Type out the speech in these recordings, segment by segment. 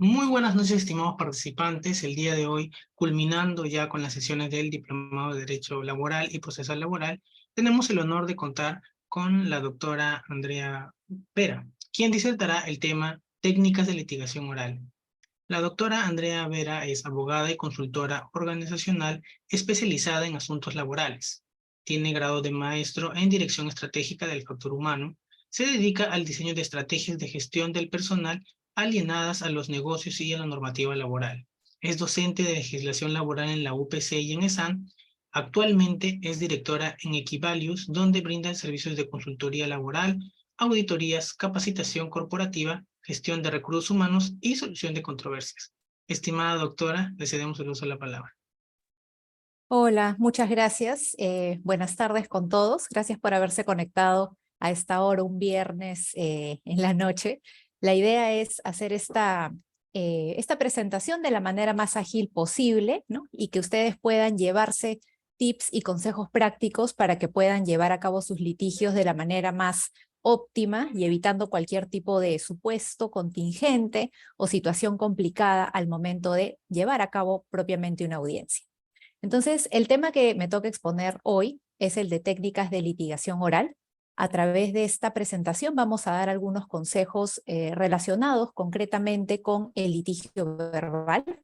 Muy buenas noches, estimados participantes. El día de hoy, culminando ya con las sesiones del Diplomado de Derecho Laboral y Procesal Laboral, tenemos el honor de contar con la doctora Andrea Vera, quien disertará el tema Técnicas de litigación oral. La doctora Andrea Vera es abogada y consultora organizacional especializada en asuntos laborales. Tiene grado de maestro en Dirección Estratégica del Factor Humano. Se dedica al diseño de estrategias de gestión del personal alienadas a los negocios y a la normativa laboral. Es docente de legislación laboral en la UPC y en ESAN. Actualmente es directora en Equivalius, donde brinda servicios de consultoría laboral, auditorías, capacitación corporativa, gestión de recursos humanos y solución de controversias. Estimada doctora, le cedemos el uso de la palabra. Hola, muchas gracias. Buenas tardes con todos. Gracias por haberse conectado a esta hora, un viernes en la noche. La idea es hacer esta presentación de la manera más ágil posible, ¿no? Y que ustedes puedan llevarse tips y consejos prácticos para que puedan llevar a cabo sus litigios de la manera más óptima y evitando cualquier tipo de supuesto contingente o situación complicada al momento de llevar a cabo propiamente una audiencia. Entonces, el tema que me toca exponer hoy es el de técnicas de litigación oral. A través de esta presentación vamos a dar algunos consejos relacionados concretamente con el litigio verbal.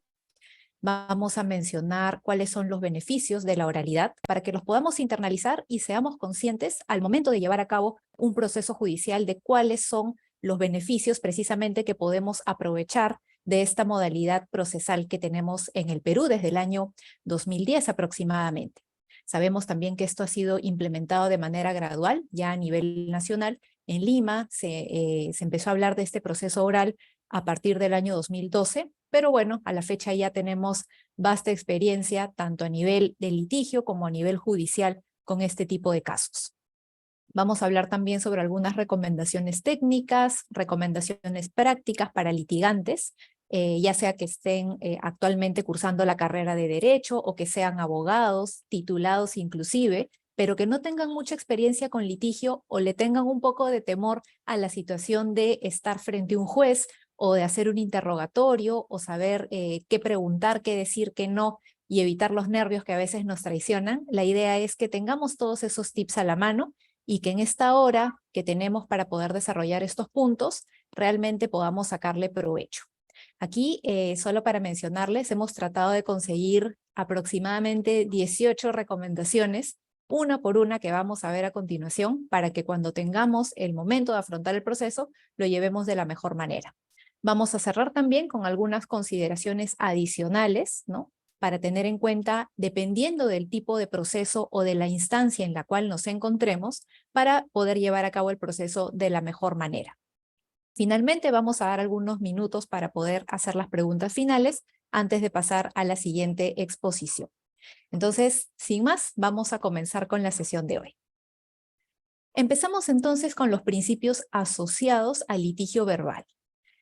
Vamos a mencionar cuáles son los beneficios de la oralidad para que los podamos internalizar y seamos conscientes al momento de llevar a cabo un proceso judicial de cuáles son los beneficios precisamente que podemos aprovechar de esta modalidad procesal que tenemos en el Perú desde el año 2010 aproximadamente. Sabemos también que esto ha sido implementado de manera gradual ya a nivel nacional. En Lima se empezó a hablar de este proceso oral a partir del año 2012, pero bueno, a la fecha ya tenemos vasta experiencia tanto a nivel de litigio como a nivel judicial con este tipo de casos. Vamos a hablar también sobre algunas recomendaciones técnicas, recomendaciones prácticas para litigantes, ya sea que estén actualmente cursando la carrera de Derecho o que sean abogados, titulados inclusive, pero que no tengan mucha experiencia con litigio o le tengan un poco de temor a la situación de estar frente a un juez o de hacer un interrogatorio o saber qué preguntar, qué decir, qué no, y evitar los nervios que a veces nos traicionan. La idea es que tengamos todos esos tips a la mano y que en esta hora que tenemos para poder desarrollar estos puntos, realmente podamos sacarle provecho. Aquí, solo para mencionarles, hemos tratado de conseguir aproximadamente 18 recomendaciones, una por una que vamos a ver a continuación, para que cuando tengamos el momento de afrontar el proceso, lo llevemos de la mejor manera. Vamos a cerrar también con algunas consideraciones adicionales, ¿no? Para tener en cuenta, dependiendo del tipo de proceso o de la instancia en la cual nos encontremos, para poder llevar a cabo el proceso de la mejor manera. Finalmente, vamos a dar algunos minutos para poder hacer las preguntas finales antes de pasar a la siguiente exposición. Entonces, sin más, vamos a comenzar con la sesión de hoy. Empezamos entonces con los principios asociados al litigio verbal.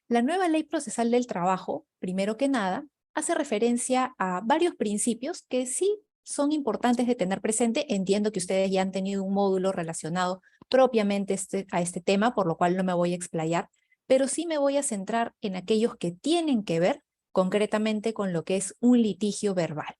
La nueva Ley Procesal del Trabajo, primero que nada, hace referencia a varios principios que sí son importantes de tener presente. Entiendo que ustedes ya han tenido un módulo relacionado propiamente a este tema, por lo cual no me voy a explayar, pero sí me voy a centrar en aquellos que tienen que ver concretamente con lo que es un litigio verbal.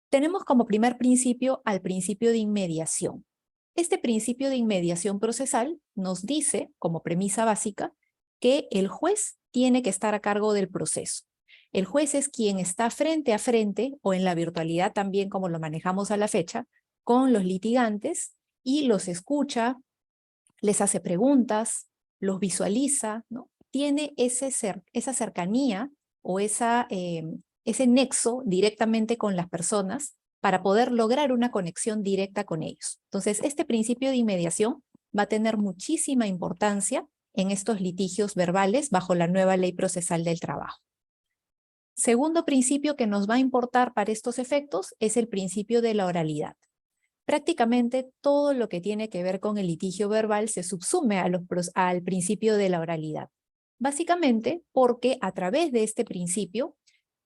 Tenemos como primer principio al principio de inmediación. Este principio de inmediación procesal nos dice, como premisa básica, que el juez tiene que estar a cargo del proceso. El juez es quien está frente a frente, o en la virtualidad también como lo manejamos a la fecha, con los litigantes y los escucha, les hace preguntas, los visualiza, ¿no? Tiene esa cercanía o ese nexo directamente con las personas para poder lograr una conexión directa con ellos. Entonces, este principio de inmediación va a tener muchísima importancia en estos litigios verbales bajo la nueva Ley Procesal del Trabajo. Segundo principio que nos va a importar para estos efectos es el principio de la oralidad. Prácticamente todo lo que tiene que ver con el litigio verbal se subsume al principio de la oralidad. Básicamente porque a través de este principio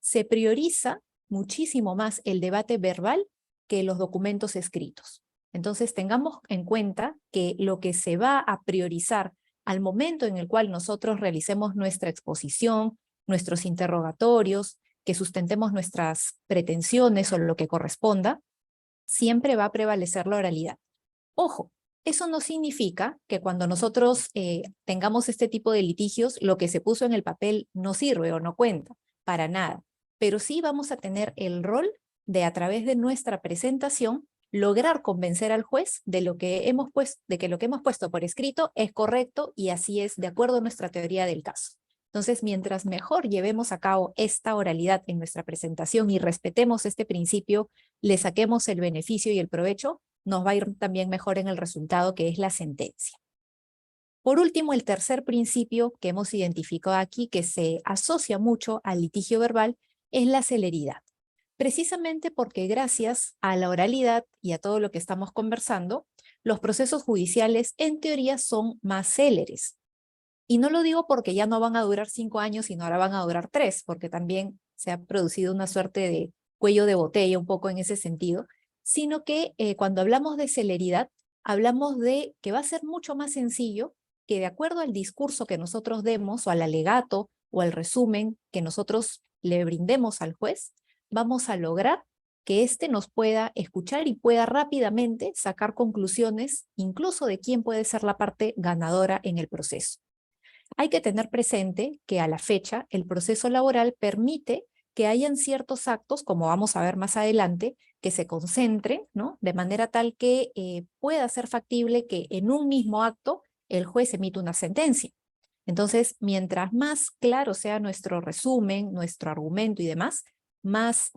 se prioriza muchísimo más el debate verbal que los documentos escritos. Entonces tengamos en cuenta que lo que se va a priorizar al momento en el cual nosotros realicemos nuestra exposición, nuestros interrogatorios, que sustentemos nuestras pretensiones o lo que corresponda, siempre va a prevalecer la oralidad. Ojo, eso no significa que cuando nosotros tengamos este tipo de litigios, lo que se puso en el papel no sirve o no cuenta, para nada. Pero sí vamos a tener el rol de, a través de nuestra presentación, lograr convencer al juez de que lo que hemos puesto por escrito es correcto y así es, de acuerdo a nuestra teoría del caso. Entonces, mientras mejor llevemos a cabo esta oralidad en nuestra presentación y respetemos este principio, le saquemos el beneficio y el provecho, nos va a ir también mejor en el resultado, que es la sentencia. Por último, el tercer principio que hemos identificado aquí, que se asocia mucho al litigio verbal, es la celeridad. Precisamente porque gracias a la oralidad y a todo lo que estamos conversando, los procesos judiciales en teoría son más céleres. Y no lo digo porque ya no van a durar 5 años, sino ahora van a durar 3, porque también se ha producido una suerte de cuello de botella un poco en ese sentido, sino que cuando hablamos de celeridad, hablamos de que va a ser mucho más sencillo que, de acuerdo al discurso que nosotros demos o al alegato o al resumen que nosotros le brindemos al juez, vamos a lograr que éste nos pueda escuchar y pueda rápidamente sacar conclusiones, incluso de quién puede ser la parte ganadora en el proceso. Hay que tener presente que a la fecha el proceso laboral permite que hayan ciertos actos, como vamos a ver más adelante, que se concentren, ¿no? De manera tal que pueda ser factible que en un mismo acto el juez emita una sentencia. Entonces, mientras más claro sea nuestro resumen, nuestro argumento y demás, más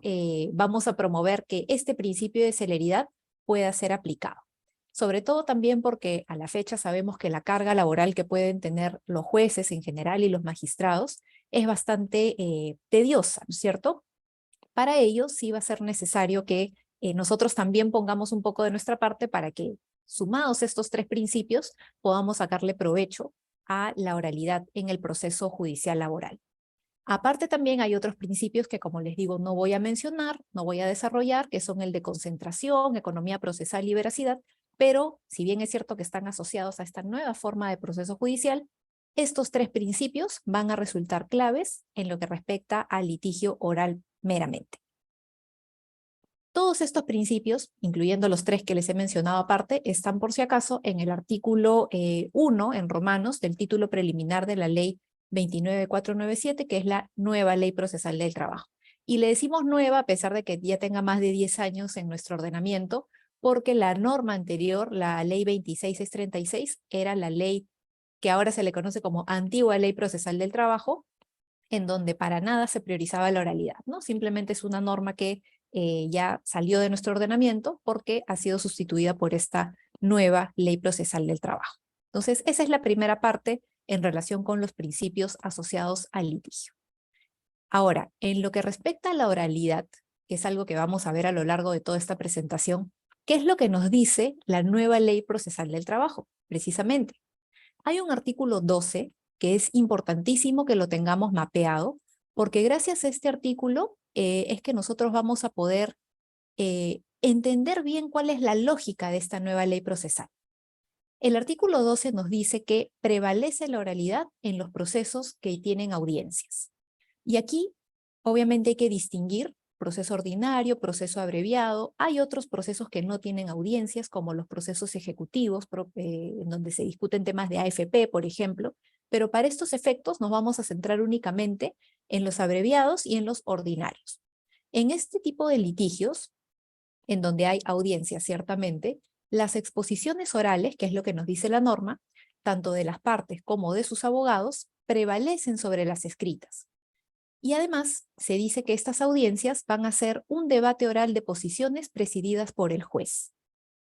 vamos a promover que este principio de celeridad pueda ser aplicado. Sobre todo también porque a la fecha sabemos que la carga laboral que pueden tener los jueces en general y los magistrados es bastante tediosa, ¿no es cierto? Para ello sí va a ser necesario que nosotros también pongamos un poco de nuestra parte para que, sumados estos 3 principios, podamos sacarle provecho a la oralidad en el proceso judicial laboral. Aparte también hay otros principios que, como les digo, no voy a mencionar, no voy a desarrollar, que son el de concentración, economía procesal y veracidad, pero si bien es cierto que están asociados a esta nueva forma de proceso judicial, estos 3 principios van a resultar claves en lo que respecta al litigio oral meramente. Todos estos principios, incluyendo los 3 que les he mencionado aparte, están por si acaso en el artículo 1 en Romanos del título preliminar de la ley 29497, que es la nueva ley procesal del trabajo. Y le decimos nueva a pesar de que ya tenga más de 10 años en nuestro ordenamiento, porque la norma anterior, la ley 26636, era la ley que ahora se le conoce como antigua ley procesal del trabajo, en donde para nada se priorizaba la oralidad, ¿no? Simplemente es una norma que ya salió de nuestro ordenamiento porque ha sido sustituida por esta nueva ley procesal del trabajo. Entonces, esa es la primera parte en relación con los principios asociados al litigio. Ahora, en lo que respecta a la oralidad, que es algo que vamos a ver a lo largo de toda esta presentación, ¿qué es lo que nos dice la nueva ley procesal del trabajo? Precisamente, hay un artículo 12 que es importantísimo que lo tengamos mapeado, porque gracias a este artículo es que nosotros vamos a poder entender bien cuál es la lógica de esta nueva ley procesal. El artículo 12 nos dice que prevalece la oralidad en los procesos que tienen audiencias. Y aquí, obviamente, hay que distinguir proceso ordinario, proceso abreviado. Hay otros procesos que no tienen audiencias, como los procesos ejecutivos, en donde se discuten temas de AFP, por ejemplo. Pero para estos efectos nos vamos a centrar únicamente en los abreviados y en los ordinarios. En este tipo de litigios, en donde hay audiencias, ciertamente, las exposiciones orales, que es lo que nos dice la norma, tanto de las partes como de sus abogados, prevalecen sobre las escritas. Y además, se dice que estas audiencias van a ser un debate oral de posiciones presididas por el juez.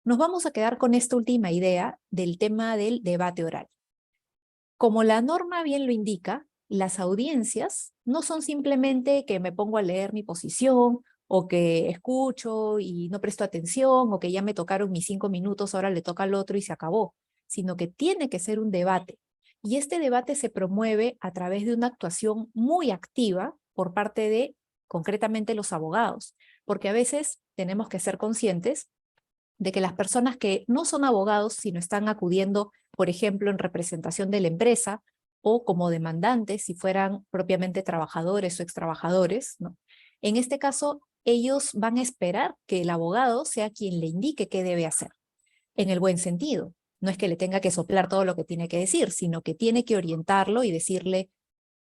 Nos vamos a quedar con esta última idea del tema del debate oral. Como la norma bien lo indica, las audiencias no son simplemente que me pongo a leer mi posición o que escucho y no presto atención o que ya me tocaron mis 5 minutos, ahora le toca al otro y se acabó, sino que tiene que ser un debate. Y este debate se promueve a través de una actuación muy activa por parte de, concretamente, los abogados, porque a veces tenemos que ser conscientes de que las personas que no son abogados, sino están acudiendo, por ejemplo, en representación de la empresa o como demandantes, si fueran propiamente trabajadores o extrabajadores, ¿no? En este caso, ellos van a esperar que el abogado sea quien le indique qué debe hacer, en el buen sentido. No es que le tenga que soplar todo lo que tiene que decir, sino que tiene que orientarlo y decirle,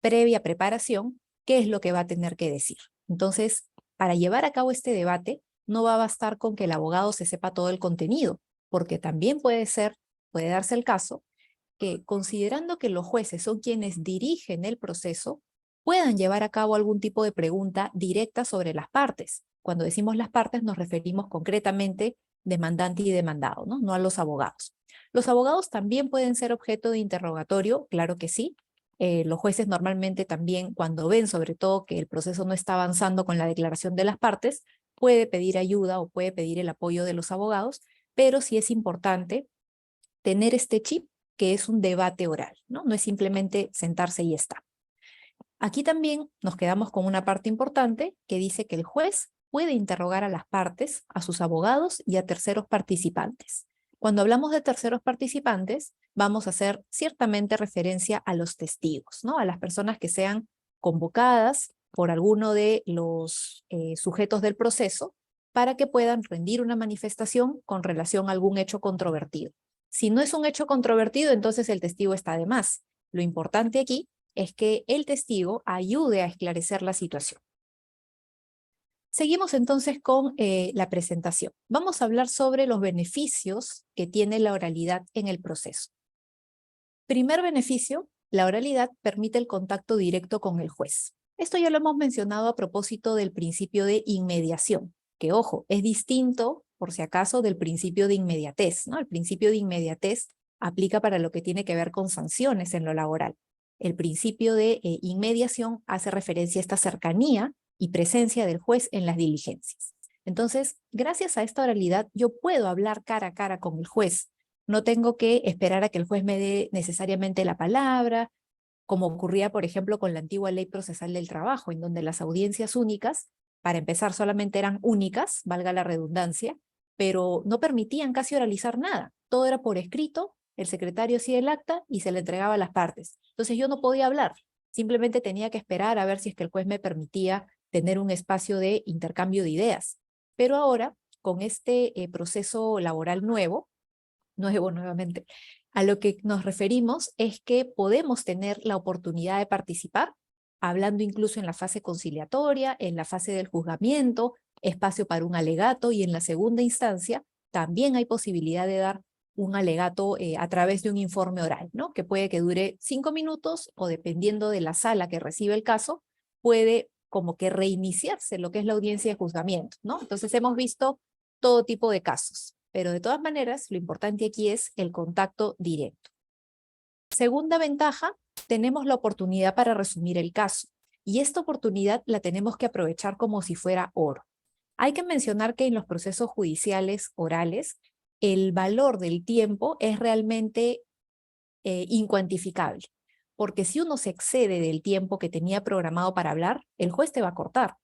previa preparación, qué es lo que va a tener que decir. Entonces, para llevar a cabo este debate, no va a bastar con que el abogado se sepa todo el contenido, porque también puede darse el caso que, considerando que los jueces son quienes dirigen el proceso, puedan llevar a cabo algún tipo de pregunta directa sobre las partes. Cuando decimos las partes nos referimos concretamente demandante y demandado, ¿no? No a los abogados. Los abogados también pueden ser objeto de interrogatorio, claro que sí. Los jueces normalmente también, cuando ven sobre todo que el proceso no está avanzando con la declaración de las partes, puede pedir ayuda o puede pedir el apoyo de los abogados, pero sí es importante tener este chip que es un debate oral, ¿no? No es simplemente sentarse y está. Aquí también nos quedamos con una parte importante que dice que el juez puede interrogar a las partes, a sus abogados y a terceros participantes. Cuando hablamos de terceros participantes, vamos a hacer ciertamente referencia a los testigos, ¿no? A las personas que sean convocadas por alguno de los sujetos del proceso para que puedan rendir una manifestación con relación a algún hecho controvertido. Si no es un hecho controvertido, entonces el testigo está de más. Lo importante aquí es que el testigo ayude a esclarecer la situación. Seguimos entonces con la presentación. Vamos a hablar sobre los beneficios que tiene la oralidad en el proceso. Primer beneficio, la oralidad permite el contacto directo con el juez. Esto ya lo hemos mencionado a propósito del principio de inmediación, que ojo, es distinto, por si acaso, del principio de inmediatez, ¿no? El principio de inmediatez aplica para lo que tiene que ver con sanciones en lo laboral. El principio de inmediación hace referencia a esta cercanía y presencia del juez en las diligencias. Entonces, gracias a esta oralidad, yo puedo hablar cara a cara con el juez. No tengo que esperar a que el juez me dé necesariamente la palabra, como ocurría, por ejemplo, con la antigua Ley Procesal del Trabajo, en donde las audiencias únicas, para empezar, solamente eran únicas, valga la redundancia, pero no permitían casi oralizar nada. Todo era por escrito, el secretario hacía el acta y se le entregaba a las partes. Entonces yo no podía hablar, simplemente tenía que esperar a ver si es que el juez me permitía tener un espacio de intercambio de ideas. Pero ahora, con este proceso laboral nuevamente, a lo que nos referimos es que podemos tener la oportunidad de participar, hablando incluso en la fase conciliatoria, en la fase del juzgamiento, espacio para un alegato, y en la segunda instancia también hay posibilidad de dar un alegato a través de un informe oral, ¿no? Que puede que dure 5 minutos o, dependiendo de la sala que recibe el caso, puede como que reiniciarse lo que es la audiencia de juzgamiento, ¿no? Entonces hemos visto todo tipo de casos, pero de todas maneras lo importante aquí es el contacto directo. Segunda ventaja, tenemos la oportunidad para resumir el caso, y esta oportunidad la tenemos que aprovechar como si fuera oro. Hay que mencionar que en los procesos judiciales orales, el valor del tiempo es realmente incuantificable, porque si uno se excede del tiempo que tenía programado para hablar, el juez te va a cortar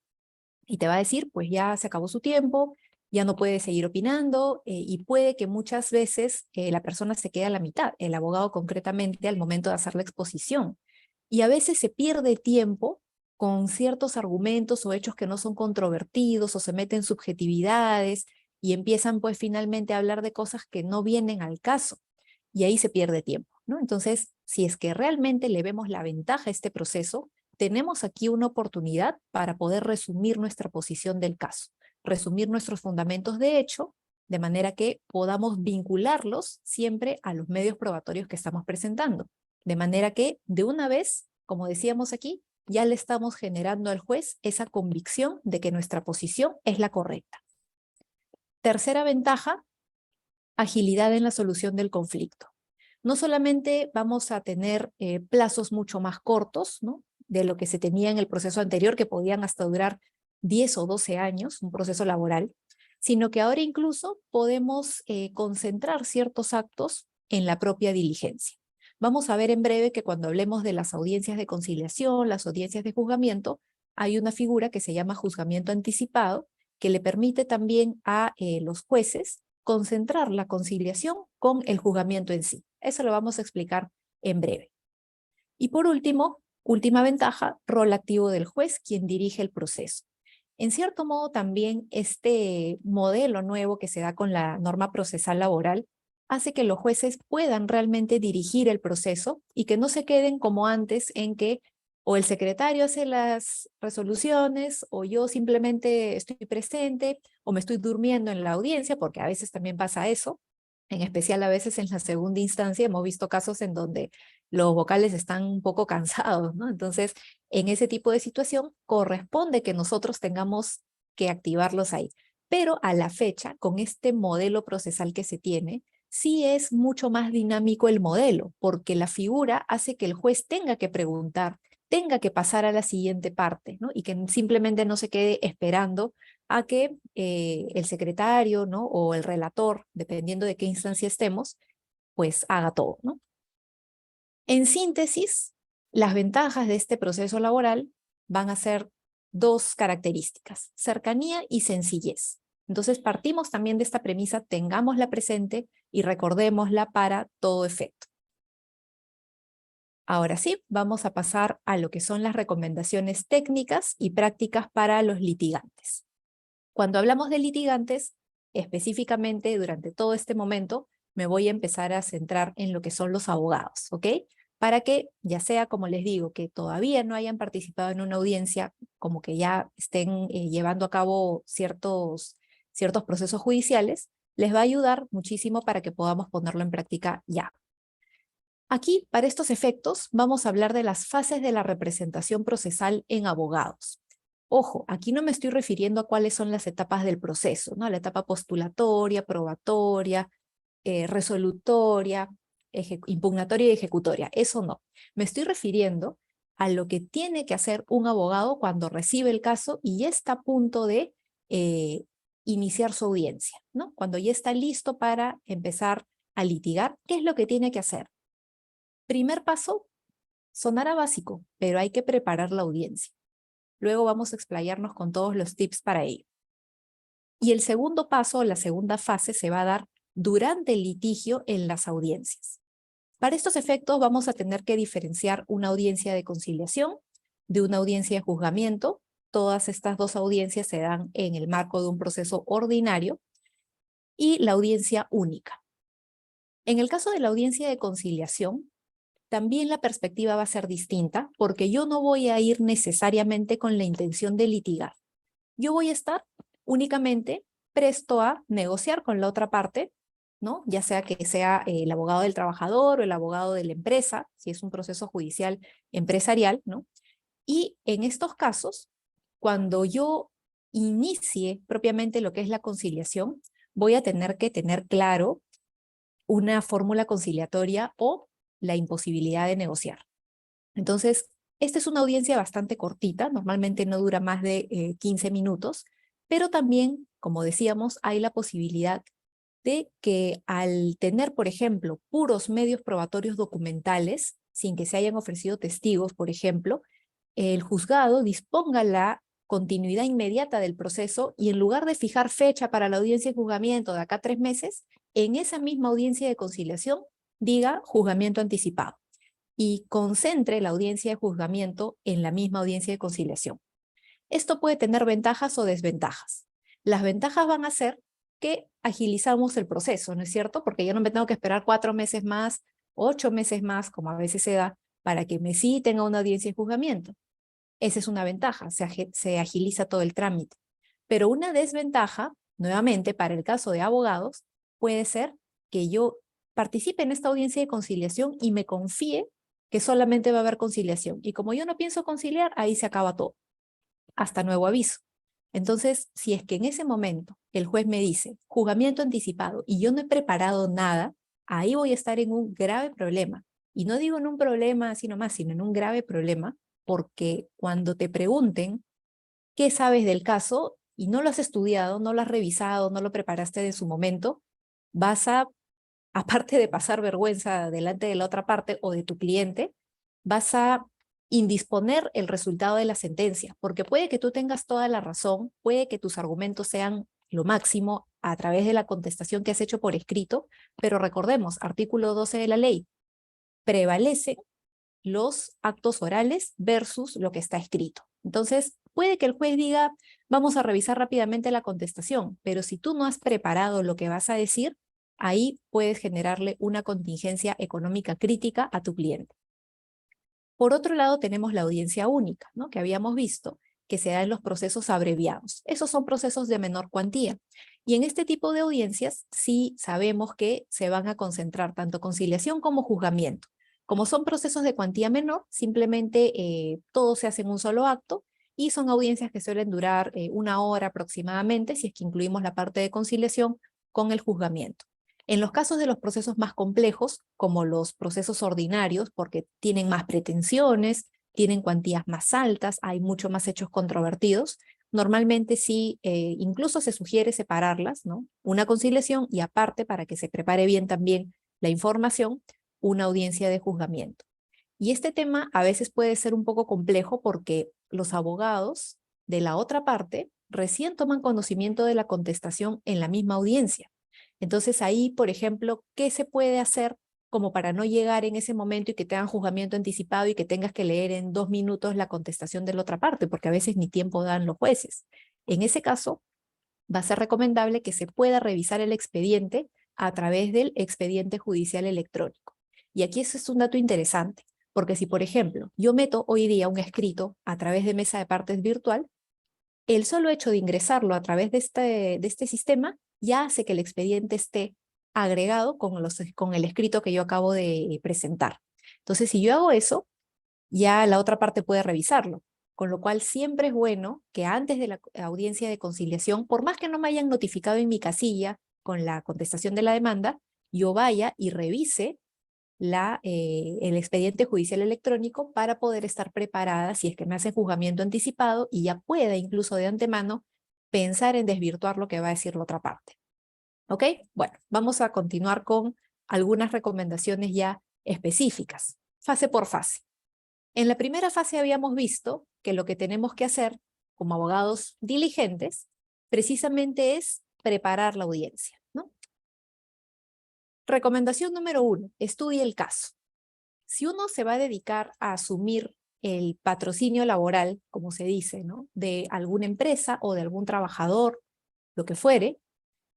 y te va a decir, pues ya se acabó su tiempo, ya no puede seguir opinando, y puede que muchas veces la persona se quede a la mitad, el abogado concretamente, al momento de hacer la exposición. Y a veces se pierde tiempo con ciertos argumentos o hechos que no son controvertidos, o se meten subjetividades y empiezan pues finalmente a hablar de cosas que no vienen al caso, y ahí se pierde tiempo, ¿no? Entonces, si es que realmente le vemos la ventaja a este proceso, tenemos aquí una oportunidad para poder resumir nuestra posición del caso, resumir nuestros fundamentos de hecho, de manera que podamos vincularlos siempre a los medios probatorios que estamos presentando. De manera que, de una vez, como decíamos aquí, ya le estamos generando al juez esa convicción de que nuestra posición es la correcta. Tercera ventaja, agilidad en la solución del conflicto. No solamente vamos a tener plazos mucho más cortos, ¿no?, de lo que se tenía en el proceso anterior, que podían hasta durar 10 o 12 años, un proceso laboral, sino que ahora incluso podemos concentrar ciertos actos en la propia diligencia. Vamos a ver en breve que cuando hablemos de las audiencias de conciliación, las audiencias de juzgamiento, hay una figura que se llama juzgamiento anticipado, que le permite también a los jueces concentrar la conciliación con el juzgamiento en sí. Eso lo vamos a explicar en breve. Y por último, última ventaja, rol activo del juez, quien dirige el proceso. En cierto modo, también este modelo nuevo que se da con la norma procesal laboral hace que los jueces puedan realmente dirigir el proceso y que no se queden como antes en que o el secretario hace las resoluciones o yo simplemente estoy presente o me estoy durmiendo en la audiencia, porque a veces también pasa eso. En especial a veces en la segunda instancia hemos visto casos en donde los vocales están un poco cansados, ¿no? Entonces, en ese tipo de situación corresponde que nosotros tengamos que activarlos ahí. Pero a la fecha, con este modelo procesal que se tiene, sí es mucho más dinámico el modelo, porque la figura hace que el juez tenga que preguntar, tenga que pasar a la siguiente parte, ¿no? Y que simplemente no se quede esperando a que el secretario, ¿no? O el relator, dependiendo de qué instancia estemos, pues haga todo, ¿no? En síntesis, las ventajas de este proceso laboral van a ser dos características: cercanía y sencillez. Entonces partimos también de esta premisa, tengámosla presente y recordémosla para todo efecto. Ahora sí, vamos a pasar a lo que son las recomendaciones técnicas y prácticas para los litigantes. Cuando hablamos de litigantes, específicamente durante todo este momento, me voy a empezar a centrar en lo que son los abogados, ¿ok? Para que, ya sea como les digo, que todavía no hayan participado en una audiencia, como que ya estén llevando a cabo ciertos procesos judiciales, les va a ayudar muchísimo para que podamos ponerlo en práctica ya. Aquí, para estos efectos, vamos a hablar de las fases de la representación procesal en abogados. Ojo, aquí no me estoy refiriendo a cuáles son las etapas del proceso, ¿no? La etapa postulatoria, probatoria, resolutoria, impugnatoria y ejecutoria. Eso no. Me estoy refiriendo a lo que tiene que hacer un abogado cuando recibe el caso y ya está a punto de iniciar su audiencia, ¿no? Cuando ya está listo para empezar a litigar, ¿qué es lo que tiene que hacer? Primer paso, sonará básico, pero hay que preparar la audiencia. Luego vamos a explayarnos con todos los tips para ello. Y el segundo paso, la segunda fase, se va a dar durante el litigio en las audiencias. Para estos efectos vamos a tener que diferenciar una audiencia de conciliación de una audiencia de juzgamiento. Todas estas dos audiencias se dan en el marco de un proceso ordinario y la audiencia única. En el caso de la audiencia de conciliación, también la perspectiva va a ser distinta porque yo no voy a ir necesariamente con la intención de litigar. Yo voy a estar únicamente presto a negociar con la otra parte, ¿no? Ya sea que sea el abogado del trabajador o el abogado de la empresa, si es un proceso judicial empresarial, ¿no? Y en estos casos, cuando yo inicie propiamente lo que es la conciliación, voy a tener que tener claro una fórmula conciliatoria o la imposibilidad de negociar. Entonces, esta es una audiencia bastante cortita, normalmente no dura más de 15 minutos, pero también, como decíamos, hay la posibilidad de que al tener, por ejemplo, puros medios probatorios documentales, sin que se hayan ofrecido testigos, por ejemplo, el juzgado disponga la continuidad inmediata del proceso y en lugar de fijar fecha para la audiencia de juzgamiento de acá a 3 meses, en esa misma audiencia de conciliación diga juzgamiento anticipado y concentre la audiencia de juzgamiento en la misma audiencia de conciliación. Esto puede tener ventajas o desventajas. Las ventajas van a ser que agilizamos el proceso, ¿no es cierto? Porque yo no me tengo que esperar 4 meses más, 8 meses más, como a veces se da, para que me citen a una audiencia de juzgamiento. Esa es una ventaja, se agiliza todo el trámite. Pero una desventaja, nuevamente, para el caso de abogados, puede ser que yo participe en esta audiencia de conciliación y me confíe que solamente va a haber conciliación. Y como yo no pienso conciliar, ahí se acaba todo, hasta nuevo aviso. Entonces, si es que en ese momento el juez me dice juzgamiento anticipado y yo no he preparado nada, ahí voy a estar en un grave problema. Y no digo en un problema así nomás, sino en un grave problema, porque cuando te pregunten qué sabes del caso y no lo has estudiado, no lo has revisado, no lo preparaste de su momento, vas a, aparte de pasar vergüenza delante de la otra parte o de tu cliente, vas a indisponer el resultado de la sentencia, porque puede que tú tengas toda la razón, puede que tus argumentos sean lo máximo a través de la contestación que has hecho por escrito, pero recordemos, artículo 12 de la ley, prevalece los actos orales versus lo que está escrito. Entonces, puede que el juez diga, vamos a revisar rápidamente la contestación, pero si tú no has preparado lo que vas a decir, ahí puedes generarle una contingencia económica crítica a tu cliente. Por otro lado, tenemos la audiencia única, ¿no? Que habíamos visto que se da en los procesos abreviados. Esos son procesos de menor cuantía. Y en este tipo de audiencias sí sabemos que se van a concentrar tanto conciliación como juzgamiento. Como son procesos de cuantía menor, simplemente todo se hace en un solo acto y son audiencias que suelen durar 1 hora aproximadamente, si es que incluimos la parte de conciliación con el juzgamiento. En los casos de los procesos más complejos, como los procesos ordinarios, porque tienen más pretensiones, tienen cuantías más altas, hay mucho más hechos controvertidos, normalmente sí, incluso se sugiere separarlas, ¿no? Una conciliación y aparte, para que se prepare bien también la información, una audiencia de juzgamiento. Y este tema a veces puede ser un poco complejo porque los abogados de la otra parte recién toman conocimiento de la contestación en la misma audiencia. Entonces ahí, por ejemplo, ¿qué se puede hacer como para no llegar en ese momento y que te hagan juzgamiento anticipado y que tengas que leer en 2 minutos la contestación de la otra parte? Porque a veces ni tiempo dan los jueces. En ese caso, va a ser recomendable que se pueda revisar el expediente a través del expediente judicial electrónico. Y aquí eso es un dato interesante, porque si, por ejemplo, yo meto hoy día un escrito a través de mesa de partes virtual, el solo hecho de ingresarlo a través de este sistema ya hace que el expediente esté agregado con el escrito que yo acabo de presentar. Entonces, si yo hago eso, ya la otra parte puede revisarlo. Con lo cual siempre es bueno que antes de la audiencia de conciliación, por más que no me hayan notificado en mi casilla con la contestación de la demanda, yo vaya y revise el expediente judicial electrónico para poder estar preparada si es que me hacen juzgamiento anticipado y ya pueda incluso de antemano pensar en desvirtuar lo que va a decir la otra parte. ¿Ok? Bueno, vamos a continuar con algunas recomendaciones ya específicas, fase por fase. En la primera fase habíamos visto que lo que tenemos que hacer como abogados diligentes precisamente es preparar la audiencia, ¿no? Recomendación número 1, estudie el caso. Si uno se va a dedicar a asumir el patrocinio laboral, como se dice, ¿no? De alguna empresa o de algún trabajador, lo que fuere,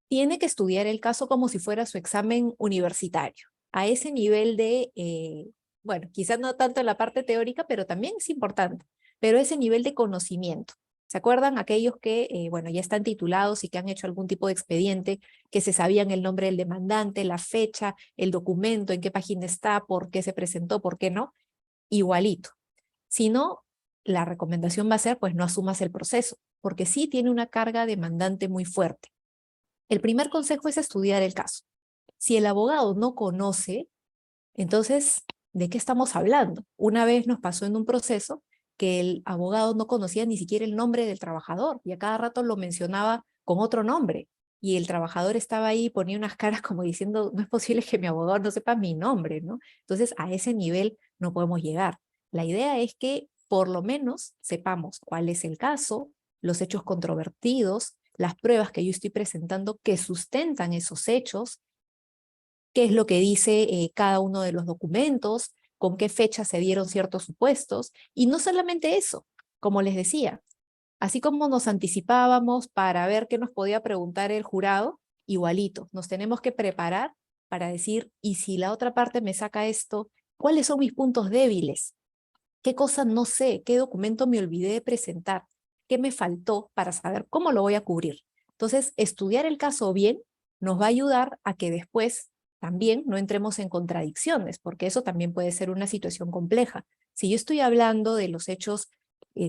tiene que estudiar el caso como si fuera su examen universitario, a ese nivel de, bueno, quizás no tanto en la parte teórica, pero también es importante, pero ese nivel de conocimiento. ¿Se acuerdan aquellos que, bueno, ya están titulados y que han hecho algún tipo de expediente, que se sabían el nombre del demandante, la fecha, el documento, en qué página está, por qué se presentó, por qué no? Igualito. Si no, la recomendación va a ser, pues no asumas el proceso, porque sí tiene una carga demandante muy fuerte. El primer consejo es estudiar el caso. Si el abogado no conoce, entonces, ¿de qué estamos hablando? Una vez nos pasó en un proceso que el abogado no conocía ni siquiera el nombre del trabajador y a cada rato lo mencionaba con otro nombre. Y el trabajador estaba ahí, ponía unas caras como diciendo, no es posible que mi abogado no sepa mi nombre, ¿no? Entonces, a ese nivel no podemos llegar. La idea es que por lo menos sepamos cuál es el caso, los hechos controvertidos, las pruebas que yo estoy presentando que sustentan esos hechos, qué es lo que dice cada uno de los documentos, con qué fecha se dieron ciertos supuestos, y no solamente eso, como les decía, así como nos anticipábamos para ver qué nos podía preguntar el jurado, igualito, nos tenemos que preparar para decir, y si la otra parte me saca esto, ¿cuáles son mis puntos débiles? ¿Qué cosas no sé? ¿Qué documento me olvidé de presentar? ¿Qué me faltó para saber cómo lo voy a cubrir? Entonces, estudiar el caso bien nos va a ayudar a que después también no entremos en contradicciones, porque eso también puede ser una situación compleja. Si yo estoy hablando de los hechos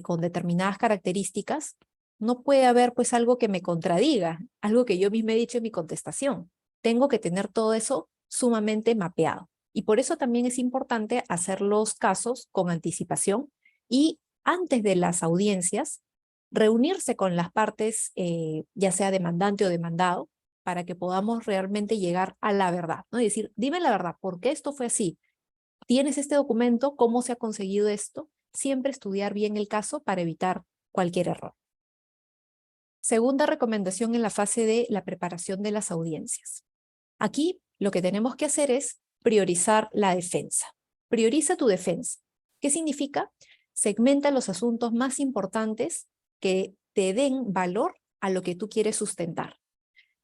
con determinadas características, no puede haber pues algo que me contradiga, algo que yo misma he dicho en mi contestación. Tengo que tener todo eso sumamente mapeado. Y por eso también es importante hacer los casos con anticipación y antes de las audiencias, reunirse con las partes, ya sea demandante o demandado, para que podamos realmente llegar a la verdad, ¿no? Y decir, dime la verdad, ¿por qué esto fue así? ¿Tienes este documento? ¿Cómo se ha conseguido esto? Siempre estudiar bien el caso para evitar cualquier error. Segunda recomendación en la fase de la preparación de las audiencias. Aquí lo que tenemos que hacer es priorizar la defensa. Prioriza tu defensa. ¿Qué significa? Segmenta los asuntos más importantes que te den valor a lo que tú quieres sustentar.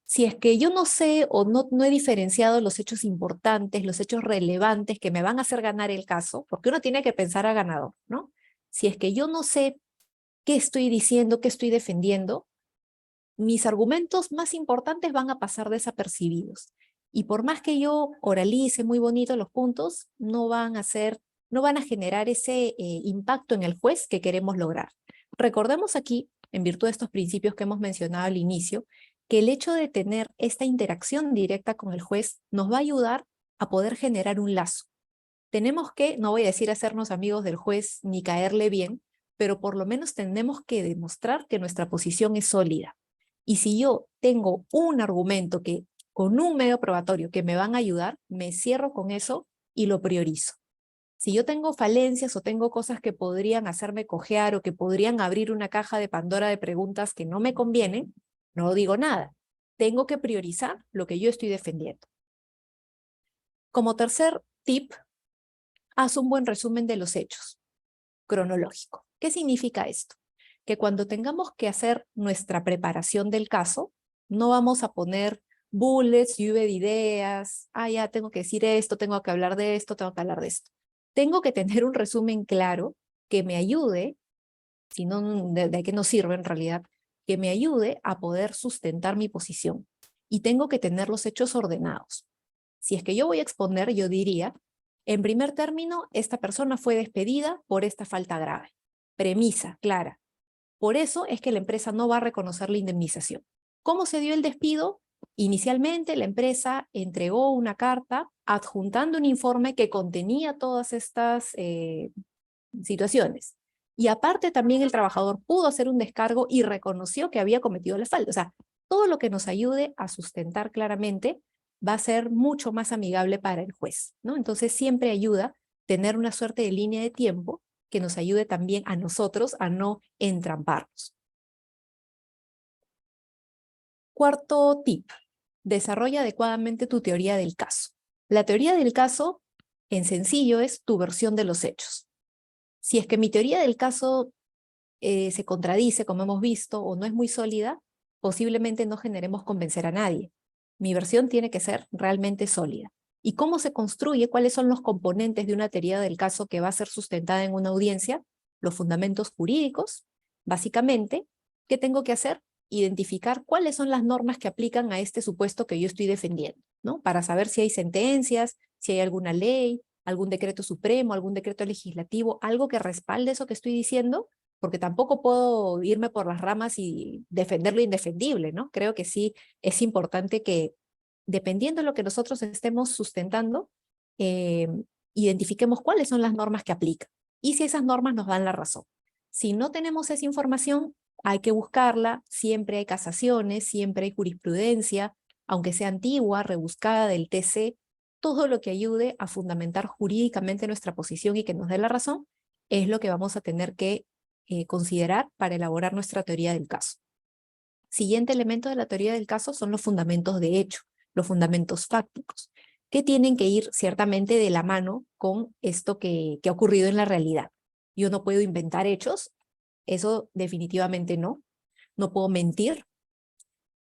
Si es que yo no sé o no he diferenciado los hechos importantes, los hechos relevantes que me van a hacer ganar el caso, porque uno tiene que pensar a ganador, ¿no? Si es que yo no sé qué estoy diciendo, qué estoy defendiendo, mis argumentos más importantes van a pasar desapercibidos. Y por más que yo oralice muy bonito los puntos, no van a generar ese impacto en el juez que queremos lograr. Recordemos aquí, en virtud de estos principios que hemos mencionado al inicio, que el hecho de tener esta interacción directa con el juez nos va a ayudar a poder generar un lazo. Tenemos que, no voy a decir hacernos amigos del juez ni caerle bien, pero por lo menos tenemos que demostrar que nuestra posición es sólida. Y si yo tengo un argumento que con un medio probatorio que me van a ayudar, me cierro con eso y lo priorizo. Si yo tengo falencias o tengo cosas que podrían hacerme cojear o que podrían abrir una caja de Pandora de preguntas que no me convienen, no digo nada. Tengo que priorizar lo que yo estoy defendiendo. Como tercer tip, haz un buen resumen de los hechos, cronológico. ¿Qué significa esto? Que cuando tengamos que hacer nuestra preparación del caso, no vamos a poner bullets, lluvia de ideas, ya tengo que decir esto, tengo que hablar de esto, tengo que hablar de esto. Tengo que tener un resumen claro que me ayude, si no, ¿de qué nos sirve en realidad? Que me ayude a poder sustentar mi posición. Y tengo que tener los hechos ordenados. Si es que yo voy a exponer, yo diría, en primer término, esta persona fue despedida por esta falta grave. Premisa clara. Por eso es que la empresa no va a reconocer la indemnización. ¿Cómo se dio el despido? Inicialmente la empresa entregó una carta adjuntando un informe que contenía todas estas situaciones. Y aparte también el trabajador pudo hacer un descargo y reconoció que había cometido la falta. O sea, todo lo que nos ayude a sustentar claramente va a ser mucho más amigable para el juez, ¿no? Entonces siempre ayuda tener una suerte de línea de tiempo que nos ayude también a nosotros a no entramparnos. Cuarto tip, desarrolla adecuadamente tu teoría del caso. La teoría del caso, en sencillo, es tu versión de los hechos. Si es que mi teoría del caso se contradice, como hemos visto, o no es muy sólida, posiblemente no generemos convencer a nadie. Mi versión tiene que ser realmente sólida. ¿Y cómo se construye? ¿Cuáles son los componentes de una teoría del caso que va a ser sustentada en una audiencia? Los fundamentos jurídicos, básicamente. ¿Qué tengo que hacer? Identificar cuáles son las normas que aplican a este supuesto que yo estoy defendiendo, ¿no? Para saber si hay sentencias, si hay alguna ley, algún decreto supremo, algún decreto legislativo, algo que respalde eso que estoy diciendo, porque tampoco puedo irme por las ramas y defender lo indefendible, ¿no? Creo que sí es importante que, dependiendo de lo que nosotros estemos sustentando, eh, identifiquemos cuáles son las normas que aplican y si esas normas nos dan la razón. Si no tenemos esa información, hay que buscarla, siempre hay casaciones, siempre hay jurisprudencia, aunque sea antigua, rebuscada del TC, todo lo que ayude a fundamentar jurídicamente nuestra posición y que nos dé la razón, es lo que vamos a tener que considerar para elaborar nuestra teoría del caso. Siguiente elemento de la teoría del caso son los fundamentos de hecho, los fundamentos fácticos, que tienen que ir ciertamente de la mano con esto que ha ocurrido en la realidad. Yo no puedo inventar hechos, eso definitivamente no. No puedo mentir.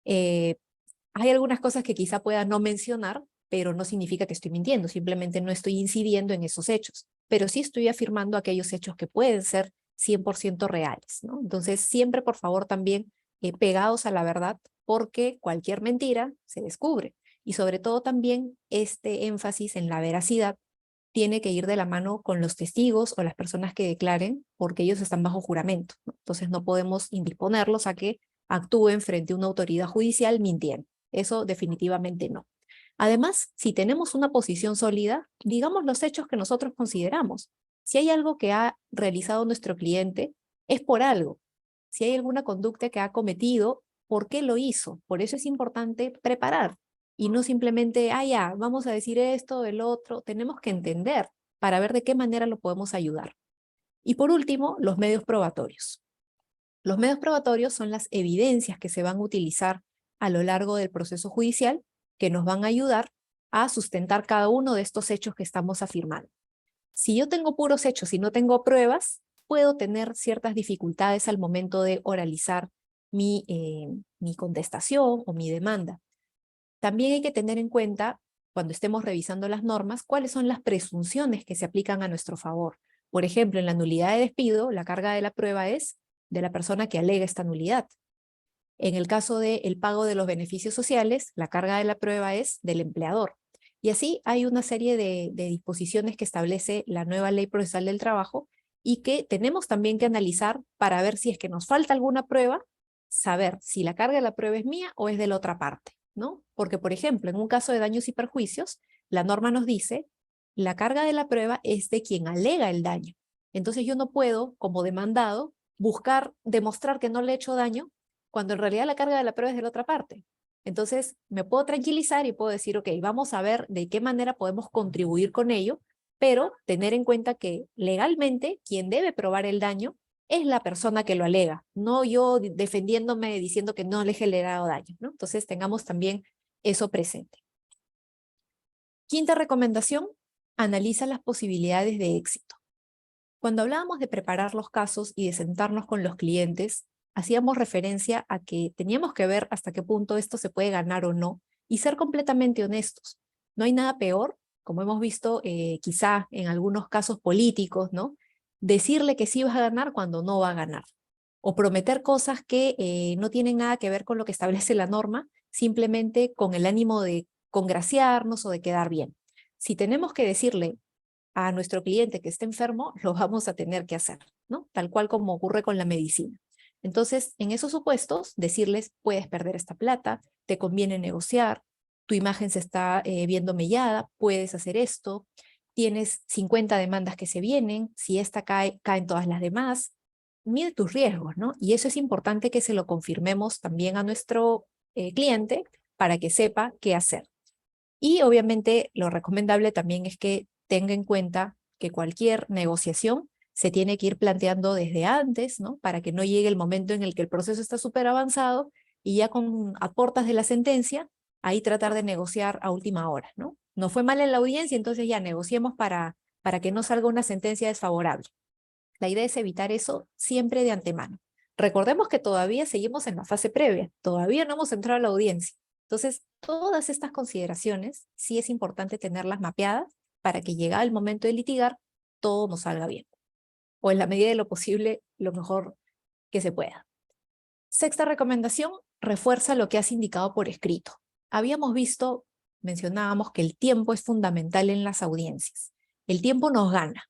Hay algunas cosas que quizá pueda no mencionar, pero no significa que estoy mintiendo, simplemente no estoy incidiendo en esos hechos, pero sí estoy afirmando aquellos hechos que pueden ser 100% reales, ¿no? Entonces, siempre, por favor, también pegados a la verdad, porque cualquier mentira se descubre. Y sobre todo también este énfasis en la veracidad tiene que ir de la mano con los testigos o las personas que declaren, porque ellos están bajo juramento, ¿no? Entonces no podemos indisponerlos a que actúen frente a una autoridad judicial mintiendo. Eso definitivamente no. Además, si tenemos una posición sólida, digamos los hechos que nosotros consideramos. Si hay algo que ha realizado nuestro cliente, es por algo. Si hay alguna conducta que ha cometido, ¿por qué lo hizo? Por eso es importante preparar y no simplemente, ya, vamos a decir esto, el otro. Tenemos que entender para ver de qué manera lo podemos ayudar. Y por último, los medios probatorios. Los medios probatorios son las evidencias que se van a utilizar a lo largo del proceso judicial que nos van a ayudar a sustentar cada uno de estos hechos que estamos afirmando. Si yo tengo puros hechos y no tengo pruebas, puedo tener ciertas dificultades al momento de oralizar mi contestación o mi demanda. También hay que tener en cuenta, cuando estemos revisando las normas, cuáles son las presunciones que se aplican a nuestro favor. Por ejemplo, en la nulidad de despido, la carga de la prueba es de la persona que alega esta nulidad. En el caso del pago de los beneficios sociales, la carga de la prueba es del empleador. Y así hay una serie de disposiciones que establece la nueva Ley Procesal del Trabajo y que tenemos también que analizar para ver si es que nos falta alguna prueba, saber si la carga de la prueba es mía o es de la otra parte, ¿no? Porque, por ejemplo, en un caso de daños y perjuicios, la norma nos dice la carga de la prueba es de quien alega el daño. Entonces yo no puedo, como demandado, buscar demostrar que no le he hecho daño cuando en realidad la carga de la prueba es de la otra parte. Entonces me puedo tranquilizar y puedo decir, ok, vamos a ver de qué manera podemos contribuir con ello, pero tener en cuenta que legalmente quien debe probar el daño es la persona que lo alega, no yo defendiéndome diciendo que no le he generado daño, ¿no? Entonces tengamos también eso presente. Quinta recomendación, analiza las posibilidades de éxito. Cuando hablábamos de preparar los casos y de sentarnos con los clientes, hacíamos referencia a que teníamos que ver hasta qué punto esto se puede ganar o no y ser completamente honestos. No hay nada peor, como hemos visto quizá en algunos casos políticos, ¿no? Decirle que sí vas a ganar cuando no va a ganar. O prometer cosas que no tienen nada que ver con lo que establece la norma, simplemente con el ánimo de congraciarnos o de quedar bien. Si tenemos que decirle a nuestro cliente que esté enfermo, lo vamos a tener que hacer, ¿no? Tal cual como ocurre con la medicina. Entonces, en esos supuestos, decirles, puedes perder esta plata, te conviene negociar, tu imagen se está viendo mellada, puedes hacer esto, tienes 50 demandas que se vienen, si esta cae, caen todas las demás, mide tus riesgos, ¿no? Y eso es importante que se lo confirmemos también a nuestro cliente para que sepa qué hacer. Y obviamente lo recomendable también es que tenga en cuenta que cualquier negociación se tiene que ir planteando desde antes, ¿no? Para que no llegue el momento en el que el proceso está súper avanzado y ya a puertas de la sentencia, ahí tratar de negociar a última hora, ¿no? No fue mal en la audiencia, entonces ya negociemos para que no salga una sentencia desfavorable. La idea es evitar eso siempre de antemano. Recordemos que todavía seguimos en la fase previa, todavía no hemos entrado a la audiencia. Entonces, todas estas consideraciones sí es importante tenerlas mapeadas para que llegado el momento de litigar, todo nos salga bien. O en la medida de lo posible, lo mejor que se pueda. Sexta recomendación, refuerza lo que has indicado por escrito. Habíamos visto, mencionábamos que el tiempo es fundamental en las audiencias. El tiempo nos gana.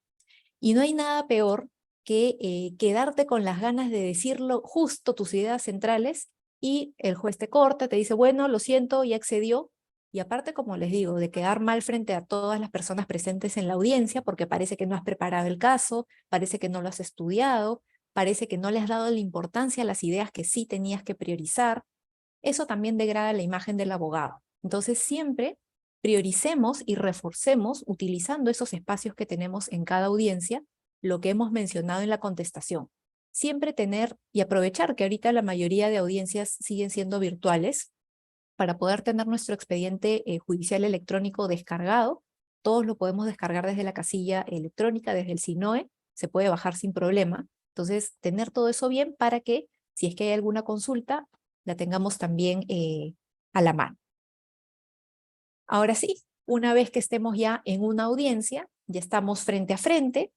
Y no hay nada peor que quedarte con las ganas de decirlo justo tus ideas centrales y el juez te corta, te dice, bueno, lo siento, ya accedió. Y aparte, como les digo, de quedar mal frente a todas las personas presentes en la audiencia, porque parece que no has preparado el caso, parece que no lo has estudiado, parece que no le has dado la importancia a las ideas que sí tenías que priorizar. Eso también degrada la imagen del abogado. Entonces, siempre prioricemos y reforcemos, utilizando esos espacios que tenemos en cada audiencia, lo que hemos mencionado en la contestación. Siempre tener y aprovechar que ahorita la mayoría de audiencias siguen siendo virtuales para poder tener nuestro expediente judicial electrónico descargado. Todos lo podemos descargar desde la casilla electrónica, desde el SINOE, se puede bajar sin problema. Entonces, tener todo eso bien para que, si es que hay alguna consulta, la tengamos también a la mano. Ahora sí, una vez que estemos ya en una audiencia, ya estamos frente a frente,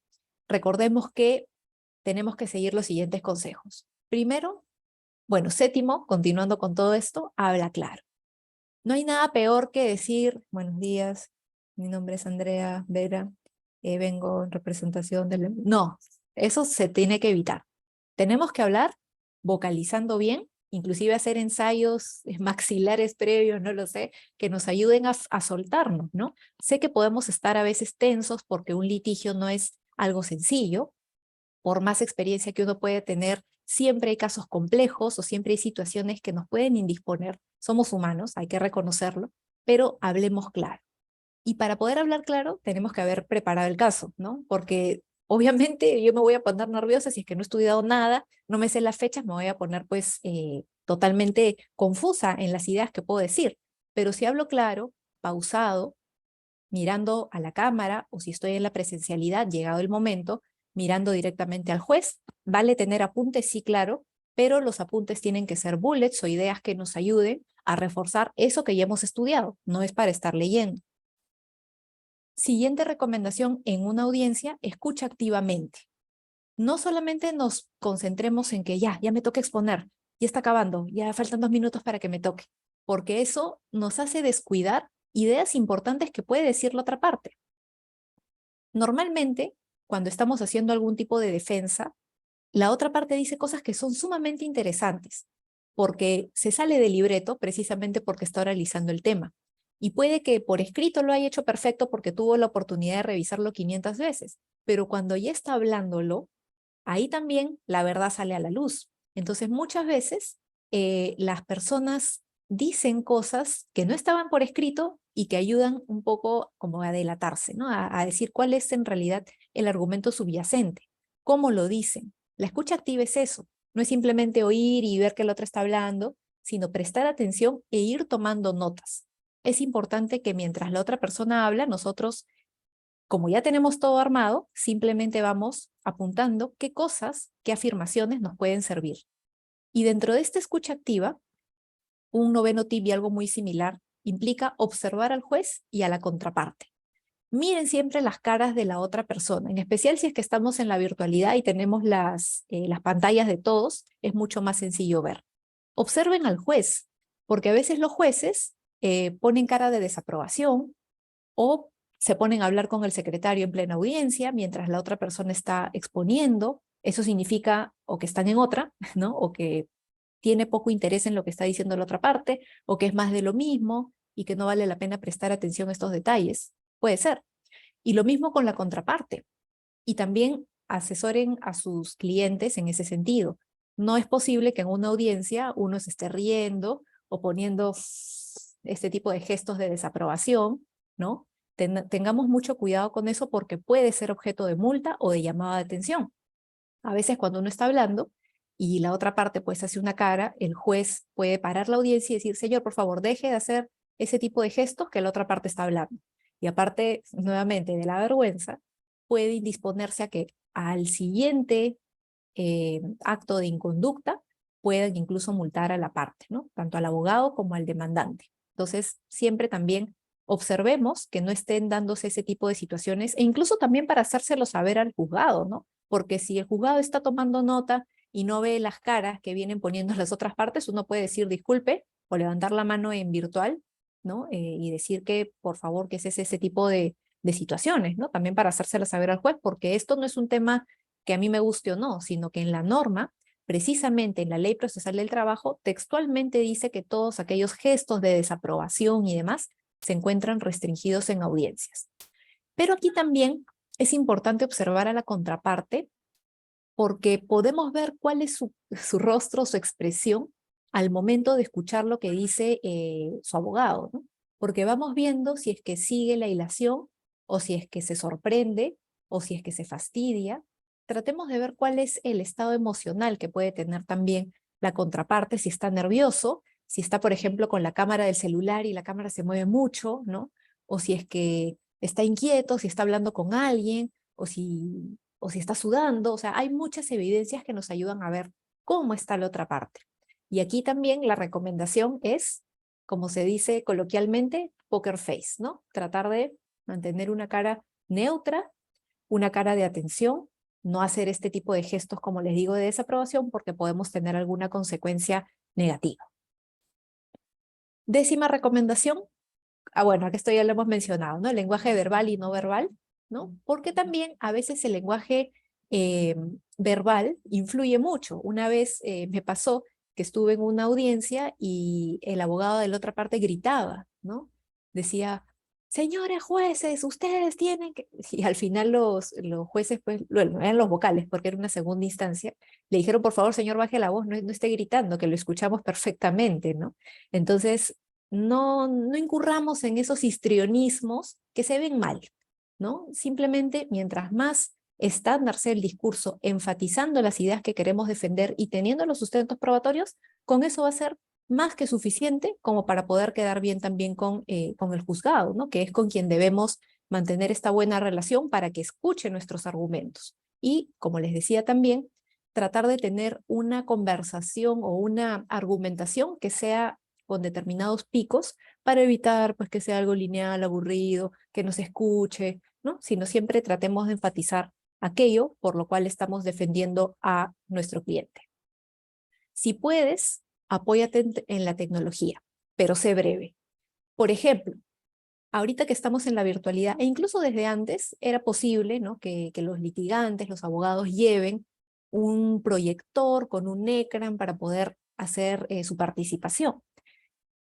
recordemos que tenemos que seguir los siguientes consejos. Primero, bueno, séptimo, continuando con todo esto, habla claro. No hay nada peor que decir, buenos días, mi nombre es Andrea Vera, vengo en representación del... No, eso se tiene que evitar. Tenemos que hablar vocalizando bien, inclusive hacer ensayos maxilares previos, no lo sé, que nos ayuden a soltarnos, ¿no? Sé que podemos estar a veces tensos porque un litigio no es algo sencillo. Por más experiencia que uno puede tener, siempre hay casos complejos o siempre hay situaciones que nos pueden indisponer. Somos humanos, hay que reconocerlo, pero hablemos claro. Y para poder hablar claro, tenemos que haber preparado el caso, ¿no? Porque obviamente yo me voy a poner nerviosa si es que no he estudiado nada, no me sé las fechas, me voy a poner pues totalmente confusa en las ideas que puedo decir. Pero si hablo claro, pausado, mirando a la cámara, o si estoy en la presencialidad, llegado el momento, mirando directamente al juez. Vale tener apuntes, sí, claro, pero los apuntes tienen que ser bullets o ideas que nos ayuden a reforzar eso que ya hemos estudiado, no es para estar leyendo. Siguiente recomendación en una audiencia, escucha activamente. No solamente nos concentremos en que ya me toca exponer, ya está acabando, ya faltan 2 minutos para que me toque, porque eso nos hace descuidar ideas importantes que puede decir la otra parte. Normalmente, cuando estamos haciendo algún tipo de defensa, la otra parte dice cosas que son sumamente interesantes, porque se sale del libreto precisamente porque está oralizando el tema. Y puede que por escrito lo haya hecho perfecto porque tuvo la oportunidad de revisarlo 500 veces, pero cuando ya está hablándolo, ahí también la verdad sale a la luz. Entonces, muchas veces las personas dicen cosas que no estaban por escrito y que ayudan un poco como a delatarse, ¿no? A decir cuál es en realidad el argumento subyacente, cómo lo dicen. La escucha activa es eso, no es simplemente oír y ver que el otro está hablando, sino prestar atención e ir tomando notas. Es importante que mientras la otra persona habla, nosotros, como ya tenemos todo armado, simplemente vamos apuntando qué cosas, qué afirmaciones nos pueden servir. Y dentro de esta escucha activa, un noveno tip y algo muy similar implica observar al juez y a la contraparte. Miren siempre las caras de la otra persona, en especial si es que estamos en la virtualidad y tenemos las pantallas de todos, es mucho más sencillo ver. Observen al juez, porque a veces los jueces ponen cara de desaprobación o se ponen a hablar con el secretario en plena audiencia mientras la otra persona está exponiendo. Eso significa o que están en otra, ¿no? O que tiene poco interés en lo que está diciendo la otra parte, o que es más de lo mismo y que no vale la pena prestar atención a estos detalles. Puede ser. Y lo mismo con la contraparte. Y también asesoren a sus clientes en ese sentido. No es posible que en una audiencia uno se esté riendo o poniendo este tipo de gestos de desaprobación, ¿no? Tengamos mucho cuidado con eso porque puede ser objeto de multa o de llamada de atención. A veces cuando uno está hablando y la otra parte pues hace una cara, el juez puede parar la audiencia y decir, señor, por favor, deje de hacer ese tipo de gestos que la otra parte está hablando. Y aparte, nuevamente, de la vergüenza, puede indisponerse a que al siguiente acto de inconducta puedan incluso multar a la parte, ¿no? Tanto al abogado como al demandante. Entonces, siempre también observemos que no estén dándose ese tipo de situaciones e incluso también para hacérselo saber al juzgado, ¿no? Porque si el juzgado está tomando nota y no ve las caras que vienen poniendo las otras partes, uno puede decir disculpe o levantar la mano en virtual, ¿no? Y decir que, por favor, que ese es ese tipo de situaciones, ¿no? También para hacérselo saber al juez, porque esto no es un tema que a mí me guste o no, sino que en la norma, precisamente en la Ley Procesal del Trabajo, textualmente dice que todos aquellos gestos de desaprobación y demás se encuentran restringidos en audiencias. Pero aquí también es importante observar a la contraparte porque podemos ver cuál es su rostro, su expresión al momento de escuchar lo que dice su abogado, ¿no? Porque vamos viendo si es que sigue la hilación o si es que se sorprende o si es que se fastidia. Tratemos de ver cuál es el estado emocional que puede tener también la contraparte, si está nervioso, si está, por ejemplo, con la cámara del celular y la cámara se mueve mucho, ¿no? O si es que está inquieto, si está hablando con alguien, o si está sudando. O sea, hay muchas evidencias que nos ayudan a ver cómo está la otra parte. Y aquí también la recomendación es, como se dice coloquialmente, poker face, ¿no? Tratar de mantener una cara neutra, una cara de atención, no hacer este tipo de gestos, como les digo, de desaprobación, porque podemos tener alguna consecuencia negativa. 10ª recomendación, bueno, aquí esto ya lo hemos mencionado, ¿no? El lenguaje verbal y no verbal, ¿no? Porque también a veces el lenguaje verbal influye mucho. Una vez me pasó que estuve en una audiencia y el abogado de la otra parte gritaba, ¿no? Decía, señores jueces, ustedes tienen que... Y al final los jueces, pues, bueno, eran los vocales, porque era una segunda instancia, le dijeron, por favor, señor, baje la voz, no esté gritando, que lo escuchamos perfectamente, ¿no? Entonces, no incurramos en esos histrionismos que se ven mal, ¿no? Simplemente, mientras más estándar sea el discurso, enfatizando las ideas que queremos defender y teniendo los sustentos probatorios, con eso va a ser más que suficiente como para poder quedar bien también con el juzgado, ¿no? Que es con quien debemos mantener esta buena relación para que escuche nuestros argumentos. Y, como les decía también, tratar de tener una conversación o una argumentación que sea con determinados picos para evitar pues, que sea algo lineal, aburrido, que no se escuche, ¿no? Sino siempre tratemos de enfatizar aquello por lo cual estamos defendiendo a nuestro cliente. Si puedes, apóyate en la tecnología, pero sé breve. Por ejemplo, ahorita que estamos en la virtualidad, e incluso desde antes, era posible, ¿no? que los litigantes, los abogados lleven un proyector con un ecran para poder hacer su participación.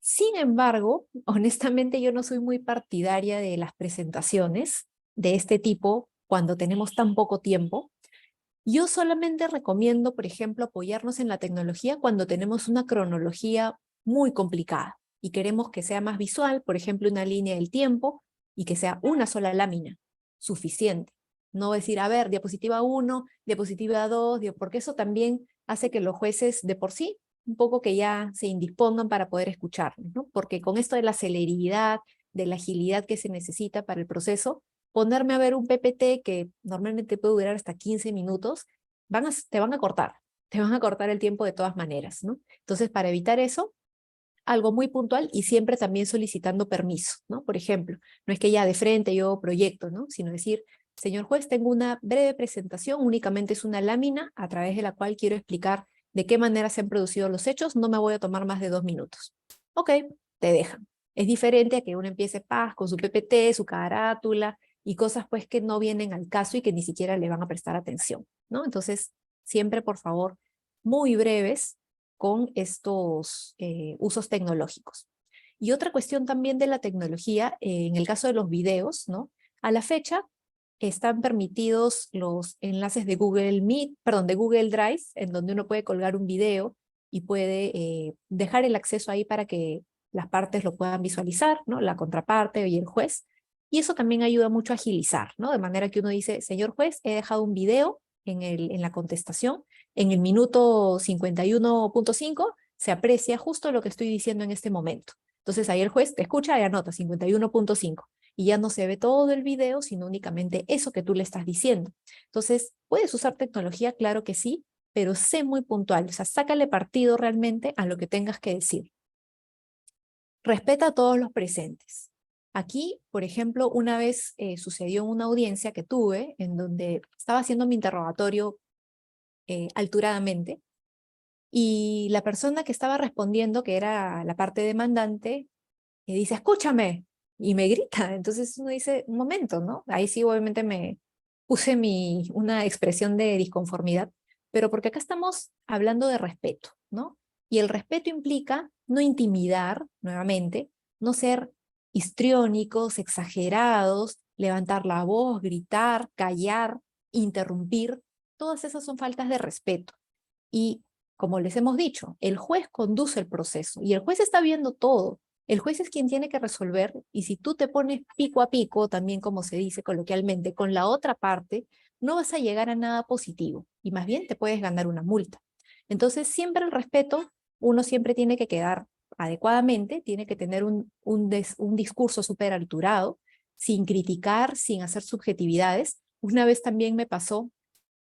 Sin embargo, honestamente yo no soy muy partidaria de las presentaciones de este tipo cuando tenemos tan poco tiempo. Yo solamente recomiendo, por ejemplo, apoyarnos en la tecnología cuando tenemos una cronología muy complicada y queremos que sea más visual, por ejemplo, una línea del tiempo y que sea una sola lámina, suficiente. No decir, a ver, diapositiva 1, diapositiva 2, porque eso también hace que los jueces de por sí un poco que ya se indispongan para poder escucharnos, ¿no? Porque con esto de la celeridad, de la agilidad que se necesita para el proceso, ponerme a ver un PPT que normalmente puede durar hasta 15 minutos, te van a cortar el tiempo de todas maneras, ¿no? Entonces, para evitar eso, algo muy puntual y siempre también solicitando permiso, ¿no? Por ejemplo, no es que ya de frente yo proyecto, ¿no? Sino decir, señor juez, tengo una breve presentación, únicamente es una lámina a través de la cual quiero explicar de qué manera se han producido los hechos, no me voy a tomar más de 2 minutos. Ok, te dejan. Es diferente a que uno empiece paz con su PPT, su carátula y cosas pues que no vienen al caso y que ni siquiera le van a prestar atención, ¿no? Entonces, siempre por favor, muy breves con estos usos tecnológicos. Y otra cuestión también de la tecnología, en el caso de los videos, ¿no? A la fecha están permitidos los enlaces de Google Meet, perdón, de Google Drive, en donde uno puede colgar un video y puede dejar el acceso ahí para que las partes lo puedan visualizar, ¿no? La contraparte y el juez. Y eso también ayuda mucho a agilizar, ¿no? De manera que uno dice, señor juez, he dejado un video en la contestación, en el minuto 51.5 se aprecia justo lo que estoy diciendo en este momento. Entonces ahí el juez te escucha y anota 51.5 y ya no se ve todo el video, sino únicamente eso que tú le estás diciendo. Entonces, ¿puedes usar tecnología? Claro que sí, pero sé muy puntual, o sea, sácale partido realmente a lo que tengas que decir. Respeta a todos los presentes. Aquí, por ejemplo, una vez sucedió en una audiencia que tuve en donde estaba haciendo mi interrogatorio alturadamente y la persona que estaba respondiendo, que era la parte demandante, dice, escúchame, y me grita. Entonces uno dice, un momento, ¿no? Ahí sí obviamente me puse una expresión de disconformidad, pero porque acá estamos hablando de respeto, ¿no? Y el respeto implica no intimidar, nuevamente, no ser histriónicos, exagerados, levantar la voz, gritar, callar, interrumpir. Todas esas son faltas de respeto. Y como les hemos dicho, el juez conduce el proceso y el juez está viendo todo. El juez es quien tiene que resolver y si tú te pones pico a pico, también como se dice coloquialmente, con la otra parte, no vas a llegar a nada positivo y más bien te puedes ganar una multa. Entonces, siempre el respeto, uno siempre tiene que quedar adecuadamente, tiene que tener un discurso súper alturado, sin criticar, sin hacer subjetividades. Una vez también me pasó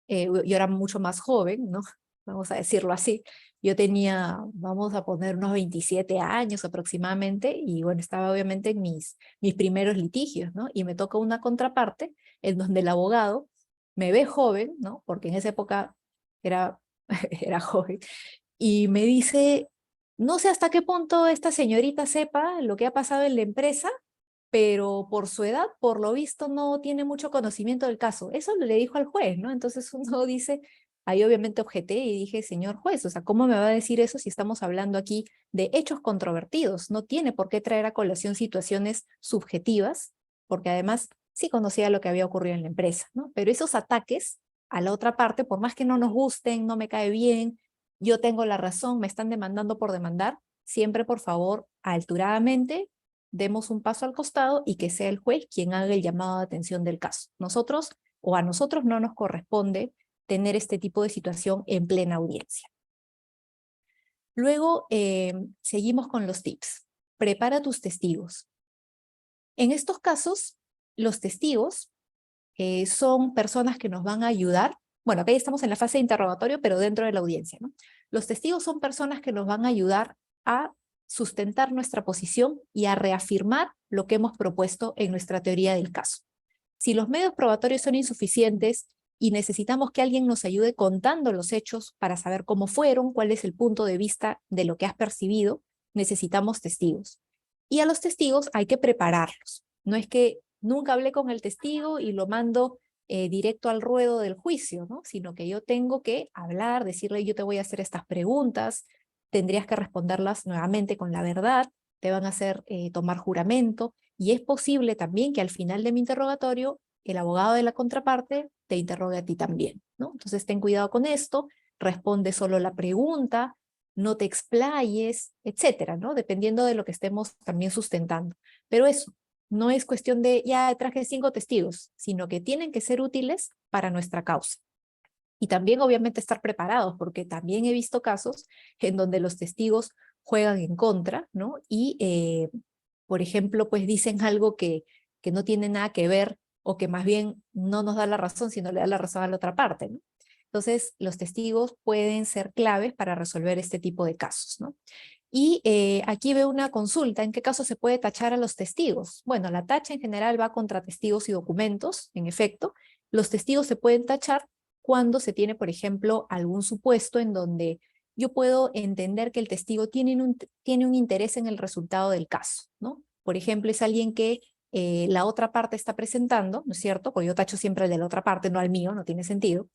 yo era mucho más joven, ¿no? Vamos a decirlo así. Yo tenía, vamos a poner unos 27 años aproximadamente, y bueno, estaba obviamente en mis primeros litigios, ¿no? Y me toca una contraparte en donde el abogado me ve joven, ¿no? Porque en esa época era, era joven, y me dice, no sé hasta qué punto esta señorita sepa lo que ha pasado en la empresa, pero por su edad, por lo visto, no tiene mucho conocimiento del caso. Eso le dijo al juez, ¿no? Entonces uno dice, ahí obviamente objeté y dije, señor juez, o sea, ¿cómo me va a decir eso si estamos hablando aquí de hechos controvertidos? No tiene por qué traer a colación situaciones subjetivas, porque además sí conocía lo que había ocurrido en la empresa, ¿no? Pero esos ataques a la otra parte, por más que no nos gusten, no me cae bien, yo tengo la razón, me están demandando por demandar, siempre por favor, alturadamente, demos un paso al costado y que sea el juez quien haga el llamado de atención del caso. Nosotros o a nosotros no nos corresponde tener este tipo de situación en plena audiencia. Luego, seguimos con los tips. Prepara tus testigos. En estos casos, los testigos son personas que nos van a ayudar. Bueno, acá ya estamos en la fase de interrogatorio, pero dentro de la audiencia, ¿no? Los testigos son personas que nos van a ayudar a sustentar nuestra posición y a reafirmar lo que hemos propuesto en nuestra teoría del caso. Si los medios probatorios son insuficientes y necesitamos que alguien nos ayude contando los hechos para saber cómo fueron, cuál es el punto de vista de lo que has percibido, necesitamos testigos. Y a los testigos hay que prepararlos. No es que nunca hablé con el testigo y lo mando directo al ruedo del juicio, ¿no? Sino que yo tengo que hablar, decirle yo te voy a hacer estas preguntas, tendrías que responderlas nuevamente con la verdad, te van a hacer tomar juramento, y es posible también que al final de mi interrogatorio el abogado de la contraparte te interrogue a ti también, ¿no? Entonces ten cuidado con esto, responde solo la pregunta, no te explayes, etcétera, ¿no? Dependiendo de lo que estemos también sustentando. Pero eso, no es cuestión de, ya traje 5 testigos, sino que tienen que ser útiles para nuestra causa. Y también obviamente estar preparados, porque también he visto casos en donde los testigos juegan en contra, ¿no? Y, por ejemplo, pues dicen algo que no tiene nada que ver o que más bien no nos da la razón, sino le da la razón a la otra parte, ¿no? Entonces, los testigos pueden ser claves para resolver este tipo de casos, ¿no? Y aquí veo una consulta, ¿en qué caso se puede tachar a los testigos? Bueno, la tacha en general va contra testigos y documentos, en efecto. Los testigos se pueden tachar cuando se tiene, por ejemplo, algún supuesto en donde yo puedo entender que el testigo tiene un interés en el resultado del caso, ¿no? Por ejemplo, es alguien que la otra parte está presentando, ¿no es cierto? Porque yo tacho siempre el de la otra parte, no al mío, no tiene sentido.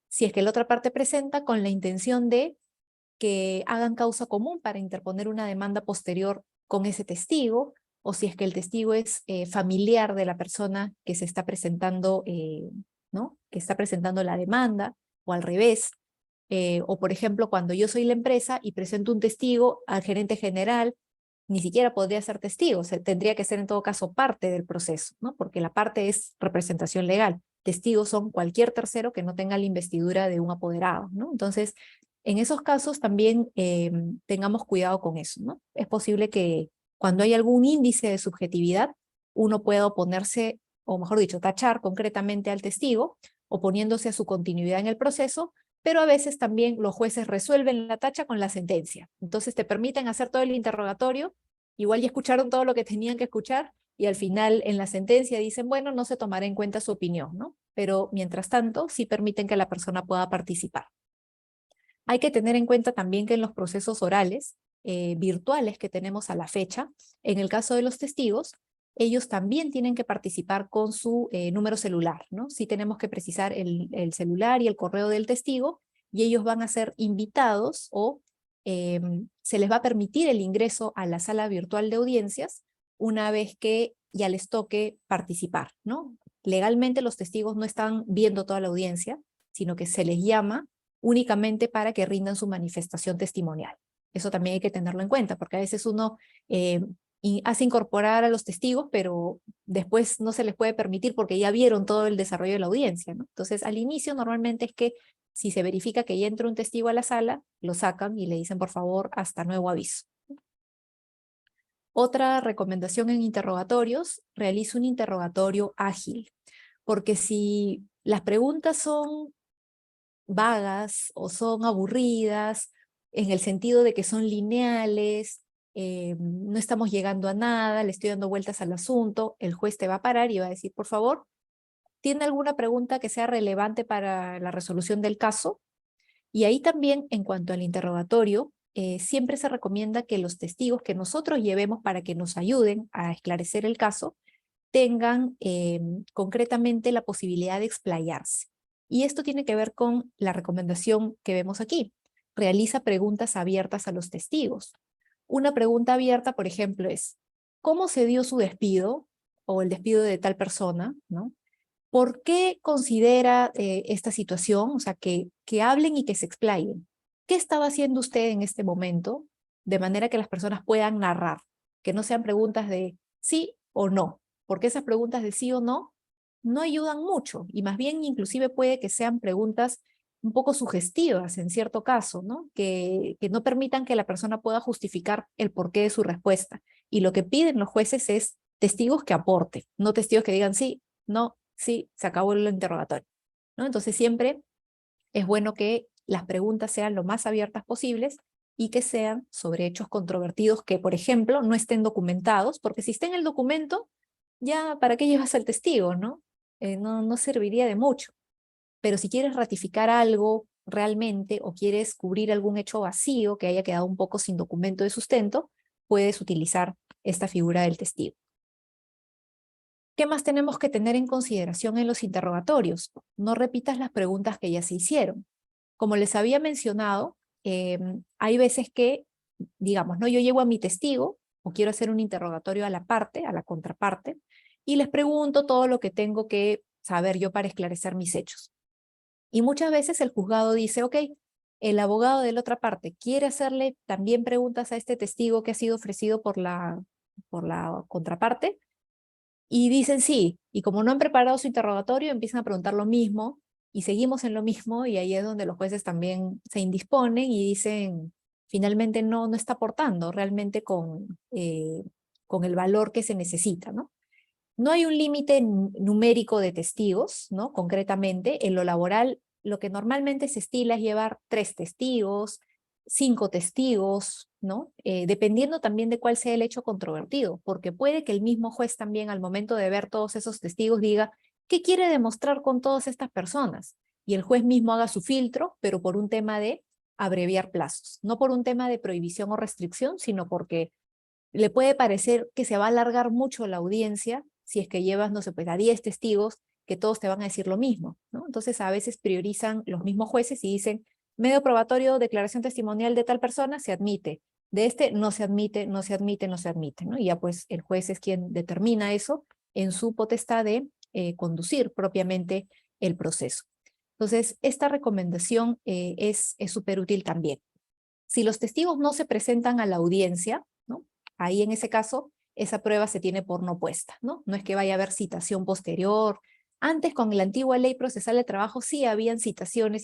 Si es que la otra parte presenta con la intención de que hagan causa común para interponer una demanda posterior con ese testigo, o si es que el testigo es familiar de la persona que se está presentando, ¿no? Que está presentando la demanda, o al revés. O por ejemplo, cuando yo soy la empresa y presento un testigo al gerente general, ni siquiera podría ser testigo, tendría que ser en todo caso parte del proceso, ¿no? Porque la parte es representación legal. Testigos son cualquier tercero que no tenga la investidura de un apoderado, ¿no? Entonces, en esos casos también tengamos cuidado con eso, ¿no? Es posible que cuando hay algún índice de subjetividad, uno pueda oponerse, o mejor dicho, tachar concretamente al testigo, oponiéndose a su continuidad en el proceso, pero a veces también los jueces resuelven la tacha con la sentencia. Entonces te permiten hacer todo el interrogatorio, igual ya escucharon todo lo que tenían que escuchar, y al final en la sentencia dicen, bueno, no se tomará en cuenta su opinión, ¿no? Pero mientras tanto, sí permiten que la persona pueda participar. Hay que tener en cuenta también que en los procesos orales virtuales que tenemos a la fecha, en el caso de los testigos, ellos también tienen que participar con su número celular, ¿no? Sí tenemos que precisar el celular y el correo del testigo, y ellos van a ser invitados o se les va a permitir el ingreso a la sala virtual de audiencias una vez que ya les toque participar, ¿no? Legalmente los testigos no están viendo toda la audiencia, sino que se les llama únicamente para que rindan su manifestación testimonial. Eso también hay que tenerlo en cuenta, porque a veces uno hace incorporar a los testigos, pero después no se les puede permitir porque ya vieron todo el desarrollo de la audiencia, ¿no? Entonces, al inicio normalmente es que si se verifica que ya entra un testigo a la sala, lo sacan y le dicen, por favor, hasta nuevo aviso. Otra recomendación en interrogatorios, realiza un interrogatorio ágil, porque si las preguntas son vagas o son aburridas, en el sentido de que son lineales, no estamos llegando a nada, le estoy dando vueltas al asunto, el juez te va a parar y va a decir, por favor, ¿tiene alguna pregunta que sea relevante para la resolución del caso? Y ahí también, en cuanto al interrogatorio, siempre se recomienda que los testigos que nosotros llevemos para que nos ayuden a esclarecer el caso tengan concretamente la posibilidad de explayarse. Y esto tiene que ver con la recomendación que vemos aquí. Realiza preguntas abiertas a los testigos. Una pregunta abierta, por ejemplo, es, ¿cómo se dio su despido o el despido de tal persona, ¿no? ¿Por qué considera esta situación? O sea, que hablen y que se explayen. ¿Qué estaba haciendo usted en este momento? De manera que las personas puedan narrar, que no sean preguntas de sí o no, porque esas preguntas de sí o no no ayudan mucho, y más bien inclusive puede que sean preguntas un poco sugestivas en cierto caso, ¿no? Que no permitan que la persona pueda justificar el porqué de su respuesta. Y lo que piden los jueces es testigos que aporten, no testigos que digan sí, no, sí, se acabó el interrogatorio, ¿no? Entonces siempre es bueno que las preguntas sean lo más abiertas posibles y que sean sobre hechos controvertidos que, por ejemplo, no estén documentados, porque si está en el documento, ya ¿para qué llevas al testigo, no? No serviría de mucho. Pero si quieres ratificar algo realmente o quieres cubrir algún hecho vacío que haya quedado un poco sin documento de sustento, puedes utilizar esta figura del testigo. ¿Qué más tenemos que tener en consideración en los interrogatorios? No repitas las preguntas que ya se hicieron. Como les había mencionado, hay veces que, digamos, ¿no? Yo llego a mi testigo o quiero hacer un interrogatorio a la parte, a la contraparte, y les pregunto todo lo que tengo que saber yo para esclarecer mis hechos. Y muchas veces el juzgado dice, ok, el abogado de la otra parte quiere hacerle también preguntas a este testigo que ha sido ofrecido por la contraparte, y dicen sí, y como no han preparado su interrogatorio, empiezan a preguntar lo mismo, y seguimos en lo mismo, y ahí es donde los jueces también se indisponen y dicen, finalmente no está aportando realmente con el valor que se necesita, ¿no? No hay un límite numérico de testigos, ¿no? Concretamente, en lo laboral, lo que normalmente se estila es llevar 3 testigos, 5 testigos, ¿no? Dependiendo también de cuál sea el hecho controvertido, porque puede que el mismo juez también al momento de ver todos esos testigos diga, ¿qué quiere demostrar con todas estas personas? Y el juez mismo haga su filtro, pero por un tema de abreviar plazos, no por un tema de prohibición o restricción, sino porque le puede parecer que se va a alargar mucho la audiencia si es que llevas, no sé, pues a 10 testigos que todos te van a decir lo mismo, ¿no? Entonces a veces priorizan los mismos jueces y dicen, medio probatorio, declaración testimonial de tal persona, se admite. De este no se admite, no se admite, no se admite, ¿no? Y ya pues el juez es quien determina eso en su potestad de conducir propiamente el proceso. Entonces, esta recomendación es súper útil también. Si los testigos no se presentan a la audiencia, ¿no? Ahí en ese caso, esa prueba se tiene por no puesta, ¿no? No es que vaya a haber citación posterior. Antes, con la antigua ley procesal de trabajo, sí habían citaciones,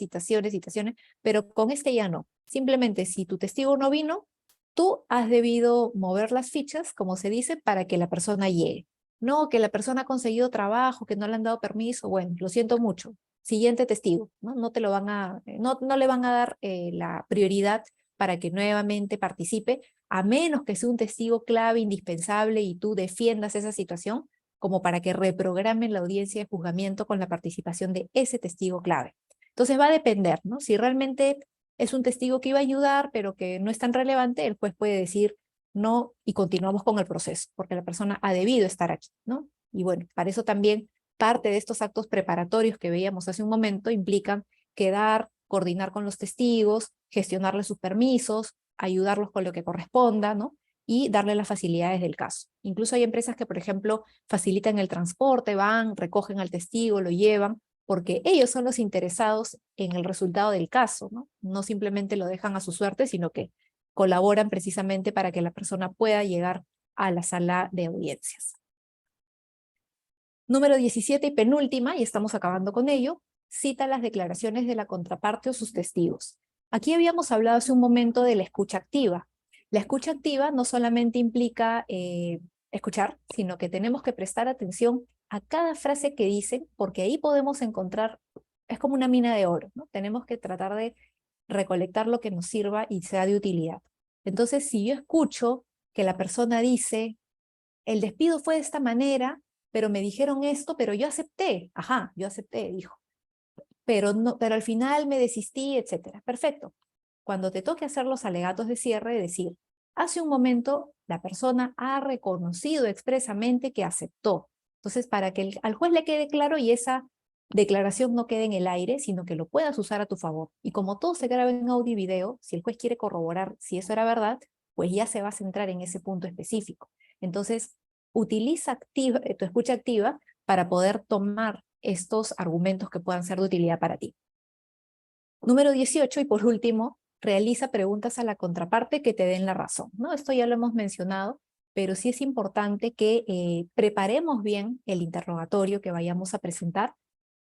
pero con este ya no. Simplemente, si tu testigo no vino, tú has debido mover las fichas, como se dice, para que la persona llegue. No, que la persona ha conseguido trabajo, que no le han dado permiso, bueno, lo siento mucho. Siguiente testigo, ¿no? No te lo van a, no le van a dar la prioridad para que nuevamente participe, a menos que sea un testigo clave, indispensable, y tú defiendas esa situación, como para que reprogramen la audiencia de juzgamiento con la participación de ese testigo clave. Entonces va a depender, ¿no? Si realmente es un testigo que iba a ayudar, pero que no es tan relevante, el juez puede decir no y continuamos con el proceso, porque la persona ha debido estar aquí, ¿no? Y bueno, para eso también parte de estos actos preparatorios que veíamos hace un momento implican quedar, coordinar con los testigos, gestionarles sus permisos, ayudarlos con lo que corresponda, ¿no? Y darle las facilidades del caso. Incluso hay empresas que, por ejemplo, facilitan el transporte, van, recogen al testigo, lo llevan, porque ellos son los interesados en el resultado del caso, ¿no? No simplemente lo dejan a su suerte, sino que colaboran precisamente para que la persona pueda llegar a la sala de audiencias. Número 17 y penúltima, y estamos acabando con ello, cita las declaraciones de la contraparte o sus testigos. Aquí habíamos hablado hace un momento de la escucha activa. La escucha activa no solamente implica escuchar, sino que tenemos que prestar atención a cada frase que dicen, porque ahí podemos encontrar, es como una mina de oro, ¿no? Tenemos que tratar de recolectar lo que nos sirva y sea de utilidad. Entonces, si yo escucho que la persona dice, el despido fue de esta manera, pero me dijeron esto, pero yo acepté. Ajá, yo acepté, dijo. Pero, no, pero al final me desistí, etcétera. Perfecto. Cuando te toque hacer los alegatos de cierre, decir, hace un momento la persona ha reconocido expresamente que aceptó. Entonces, para que al juez le quede claro y esa declaración no quede en el aire, sino que lo puedas usar a tu favor. Y como todo se graba en audio y video, si el juez quiere corroborar si eso era verdad, pues ya se va a centrar en ese punto específico. Entonces, utiliza tu escucha activa para poder tomar estos argumentos que puedan ser de utilidad para ti. Número 18, y por último, realiza preguntas a la contraparte que te den la razón, ¿no? Esto ya lo hemos mencionado, pero sí es importante que preparemos bien el interrogatorio que vayamos a presentar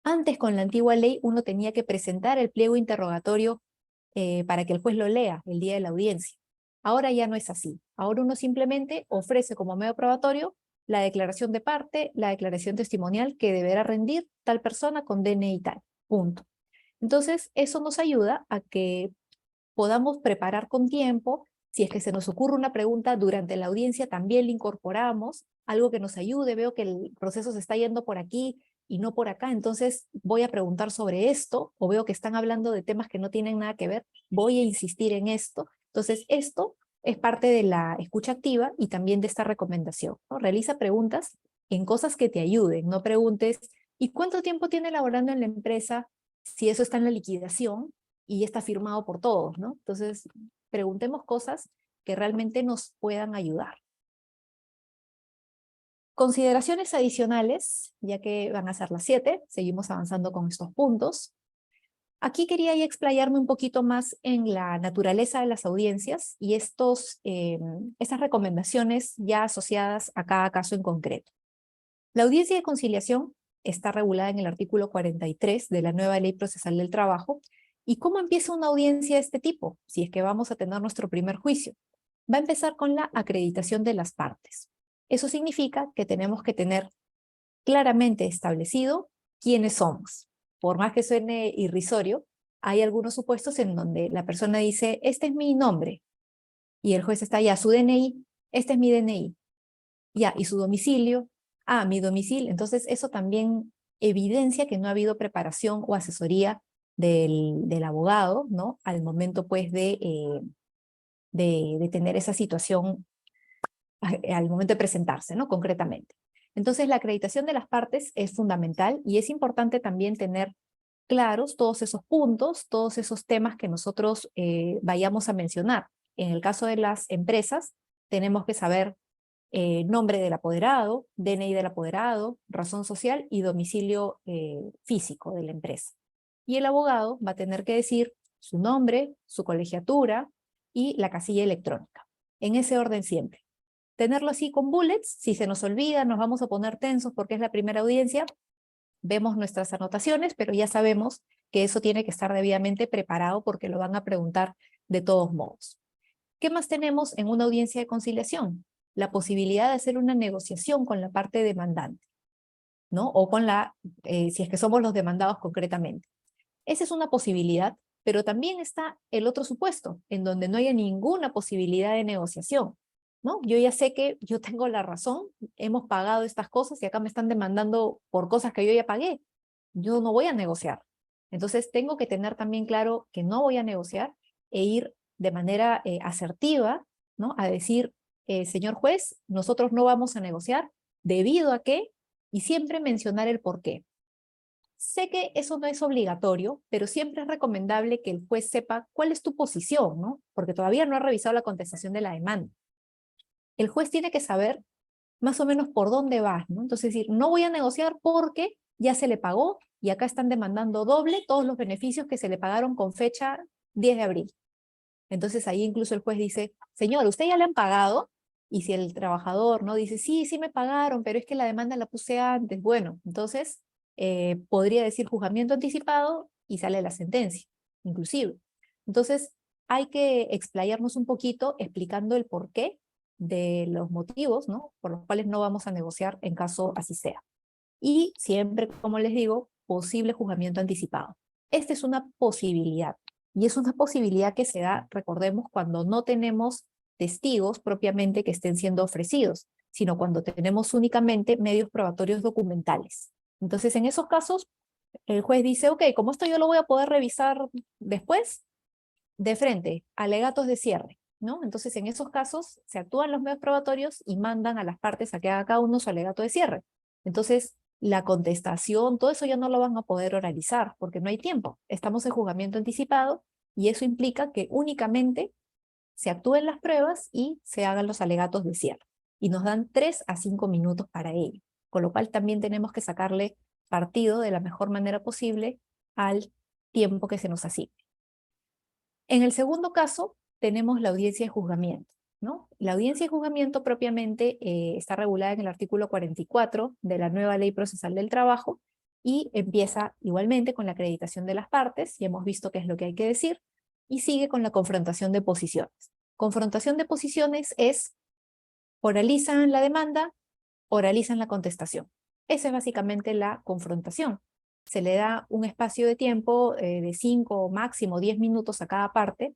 Antes, con la antigua ley, uno tenía que presentar el pliego interrogatorio para que el juez lo lea el día de la audiencia. Ahora ya no es así. Ahora uno simplemente ofrece como medio probatorio la declaración de parte, la declaración testimonial que deberá rendir tal persona con DNI tal. Punto. Entonces, eso nos ayuda a que podamos preparar con tiempo. Si es que se nos ocurre una pregunta durante la audiencia, también le incorporamos algo que nos ayude. Veo que el proceso se está yendo por aquí y no por acá, entonces voy a preguntar sobre esto, o veo que están hablando de temas que no tienen nada que ver, voy a insistir en esto. Entonces, esto es parte de la escucha activa y también de esta recomendación, ¿no? Realiza preguntas en cosas que te ayuden, no preguntes, ¿y cuánto tiempo tiene laborando en la empresa? Si eso está en la liquidación y ya está firmado por todos, ¿no? Entonces, preguntemos cosas que realmente nos puedan ayudar. Consideraciones adicionales, ya que van a ser las 7, seguimos avanzando con estos puntos. Aquí quería ya explayarme un poquito más en la naturaleza de las audiencias y estas recomendaciones ya asociadas a cada caso en concreto. La audiencia de conciliación está regulada en el artículo 43 de la nueva Ley Procesal del Trabajo. ¿Y cómo empieza una audiencia de este tipo? Si es que vamos a tener nuestro primer juicio. Va a empezar con la acreditación de las partes. Eso significa que tenemos que tener claramente establecido quiénes somos. Por más que suene irrisorio, hay algunos supuestos en donde la persona dice, este es mi nombre, y el juez está ya, su DNI, este es mi DNI, ya, y su domicilio, mi domicilio. Entonces eso también evidencia que no ha habido preparación o asesoría del abogado, ¿no? Al momento pues de tener esa situación, al momento de presentarse, ¿no? Concretamente. Entonces la acreditación de las partes es fundamental y es importante también tener claros todos esos puntos, todos esos temas que nosotros vayamos a mencionar. En el caso de las empresas, tenemos que saber nombre del apoderado, DNI del apoderado, razón social y domicilio físico de la empresa. Y el abogado va a tener que decir su nombre, su colegiatura y la casilla electrónica. En ese orden siempre. Tenerlo así con bullets, si se nos olvida, nos vamos a poner tensos porque es la primera audiencia, vemos nuestras anotaciones, pero ya sabemos que eso tiene que estar debidamente preparado porque lo van a preguntar de todos modos. ¿Qué más tenemos en una audiencia de conciliación? La posibilidad de hacer una negociación con la parte demandante, ¿no? O con si es que somos los demandados concretamente. Esa es una posibilidad, pero también está el otro supuesto, en donde no haya ninguna posibilidad de negociación, ¿no? Yo ya sé que yo tengo la razón, hemos pagado estas cosas y acá me están demandando por cosas que yo ya pagué. Yo no voy a negociar. Entonces tengo que tener también claro que no voy a negociar e ir de manera asertiva, ¿no? A decir, señor juez, nosotros no vamos a negociar debido a que, y siempre mencionar el por qué. Sé que eso no es obligatorio, pero siempre es recomendable que el juez sepa cuál es tu posición, ¿no? Porque todavía no ha revisado la contestación de la demanda. El juez tiene que saber más o menos por dónde vas, ¿no? Entonces decir, no voy a negociar porque ya se le pagó y acá están demandando doble todos los beneficios que se le pagaron con fecha 10 de abril. Entonces ahí incluso el juez dice, señor, ¿usted ya le han pagado? Y si el trabajador no dice, sí, sí me pagaron, pero es que la demanda la puse antes, bueno, entonces podría decir juzgamiento anticipado y sale la sentencia, inclusive. Entonces hay que explayarnos un poquito explicando el porqué de los motivos, ¿no? Por los cuales no vamos a negociar en caso así sea. Y siempre, como les digo, posible juzgamiento anticipado. Esta es una posibilidad. Y es una posibilidad que se da, recordemos, cuando no tenemos testigos propiamente que estén siendo ofrecidos, sino cuando tenemos únicamente medios probatorios documentales. Entonces, en esos casos, el juez dice, ok, como esto yo lo voy a poder revisar después, de frente, alegatos de cierre, ¿no? Entonces, en esos casos, se actúan los medios probatorios y mandan a las partes a que haga cada uno su alegato de cierre. Entonces, la contestación, todo eso ya no lo van a poder oralizar porque no hay tiempo. Estamos en juzgamiento anticipado y eso implica que únicamente se actúen las pruebas y se hagan los alegatos de cierre. Y nos dan 3 a 5 minutos para ello, con lo cual también tenemos que sacarle partido de la mejor manera posible al tiempo que se nos asigne. En el segundo caso, tenemos la audiencia de juzgamiento, ¿no? La audiencia de juzgamiento propiamente está regulada en el artículo 44 de la nueva Ley Procesal del Trabajo y empieza igualmente con la acreditación de las partes, y hemos visto qué es lo que hay que decir, y sigue con la confrontación de posiciones. Confrontación de posiciones es oralizan la demanda, oralizan la contestación. Esa es básicamente la confrontación. Se le da un espacio de tiempo de 5 o máximo 10 minutos a cada parte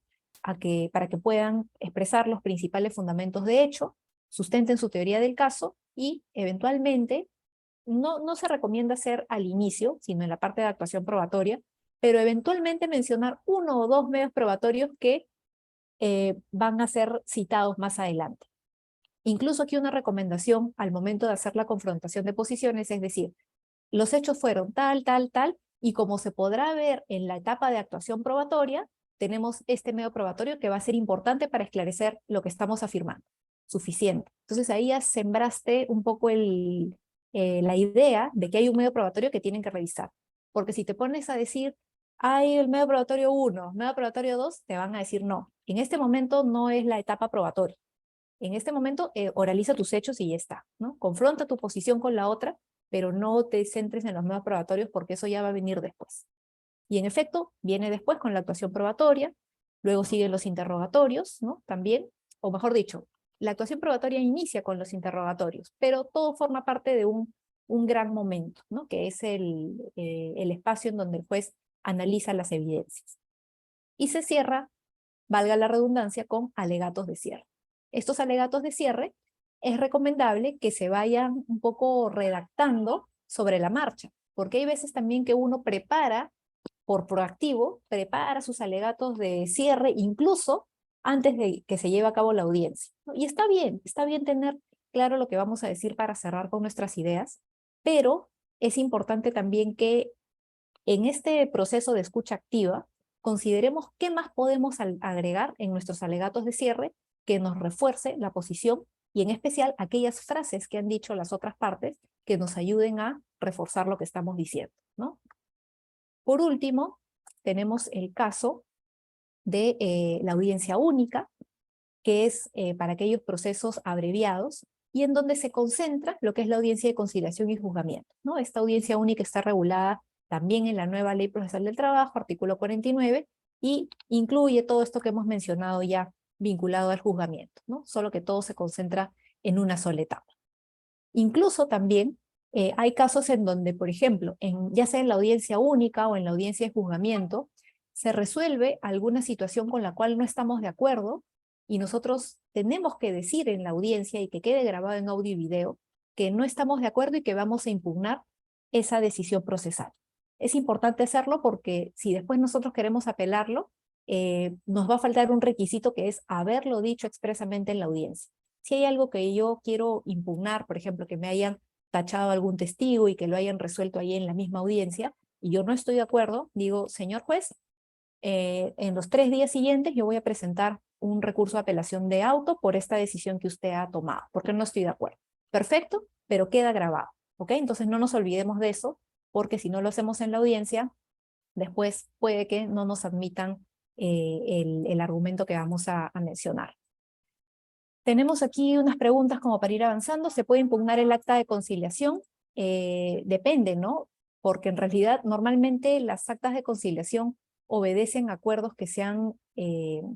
para que puedan expresar los principales fundamentos de hecho, sustenten su teoría del caso y eventualmente, no se recomienda hacer al inicio, sino en la parte de actuación probatoria, pero eventualmente mencionar 1 o 2 medios probatorios que van a ser citados más adelante. Incluso aquí una recomendación al momento de hacer la confrontación de posiciones, es decir, los hechos fueron tal, tal, tal, y como se podrá ver en la etapa de actuación probatoria, tenemos este medio probatorio que va a ser importante para esclarecer lo que estamos afirmando. Suficiente. Entonces ahí ya sembraste un poco la idea de que hay un medio probatorio que tienen que revisar. Porque si te pones a decir, hay el medio probatorio 1, medio probatorio 2, te van a decir no. En este momento no es la etapa probatoria. En este momento oraliza tus hechos y ya está, ¿no? Confronta tu posición con la otra, pero no te centres en los medios probatorios porque eso ya va a venir después. Y en efecto, viene después con la actuación probatoria, luego siguen los interrogatorios, ¿no? También, o mejor dicho, la actuación probatoria inicia con los interrogatorios, pero todo forma parte de un gran momento, ¿no? Que es el espacio en donde el juez analiza las evidencias. Y se cierra, valga la redundancia, con alegatos de cierre. Estos alegatos de cierre es recomendable que se vayan un poco redactando sobre la marcha, porque hay veces también que uno prepara, por proactivo, prepara sus alegatos de cierre incluso antes de que se lleve a cabo la audiencia, ¿no? Y está bien tener claro lo que vamos a decir para cerrar con nuestras ideas, pero es importante también que en este proceso de escucha activa consideremos qué más podemos agregar en nuestros alegatos de cierre que nos refuerce la posición y en especial aquellas frases que han dicho las otras partes que nos ayuden a reforzar lo que estamos diciendo, ¿no? Por último, tenemos el caso de la audiencia única, que es para aquellos procesos abreviados y en donde se concentra lo que es la audiencia de conciliación y juzgamiento, ¿no? Esta audiencia única está regulada también en la nueva Ley Procesal del Trabajo, artículo 49, y incluye todo esto que hemos mencionado ya vinculado al juzgamiento, ¿no? Solo que todo se concentra en una sola etapa. Incluso también hay casos en donde, por ejemplo, ya sea en la audiencia única o en la audiencia de juzgamiento, se resuelve alguna situación con la cual no estamos de acuerdo y nosotros tenemos que decir en la audiencia y que quede grabado en audio y video que no estamos de acuerdo y que vamos a impugnar esa decisión procesal. Es importante hacerlo porque si después nosotros queremos apelarlo, nos va a faltar un requisito que es haberlo dicho expresamente en la audiencia. Si hay algo que yo quiero impugnar, por ejemplo, que me hayan tachado algún testigo y que lo hayan resuelto ahí en la misma audiencia, y yo no estoy de acuerdo, digo, señor juez, en los 3 días siguientes yo voy a presentar un recurso de apelación de auto por esta decisión que usted ha tomado, porque no estoy de acuerdo. Perfecto, pero queda grabado, ¿ok? Entonces no nos olvidemos de eso, porque si no lo hacemos en la audiencia, después puede que no nos admitan el argumento que vamos a mencionar. Tenemos aquí unas preguntas como para ir avanzando. ¿Se puede impugnar el acta de conciliación? Depende, ¿no? Porque en realidad normalmente las actas de conciliación obedecen a acuerdos que se han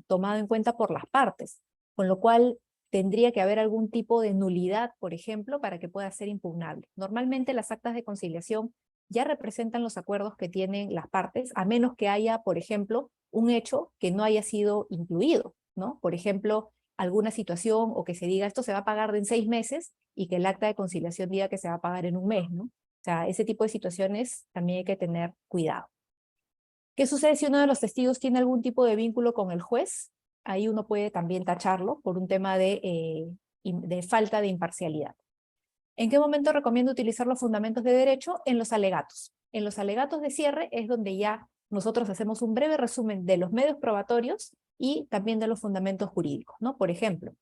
tomado en cuenta por las partes, con lo cual tendría que haber algún tipo de nulidad, por ejemplo, para que pueda ser impugnable. Normalmente las actas de conciliación ya representan los acuerdos que tienen las partes, a menos que haya, por ejemplo, un hecho que no haya sido incluido, ¿no? Por ejemplo, alguna situación o que se diga esto se va a pagar en 6 meses y que el acta de conciliación diga que se va a pagar en 1 mes, ¿no? O sea, ese tipo de situaciones también hay que tener cuidado. ¿Qué sucede si uno de los testigos tiene algún tipo de vínculo con el juez? Ahí uno puede también tacharlo por un tema de falta de imparcialidad. ¿En qué momento recomiendo utilizar los fundamentos de derecho? En los alegatos. En los alegatos de cierre es donde ya nosotros hacemos un breve resumen de los medios probatorios y también de los fundamentos jurídicos, ¿no? Por ejemplo,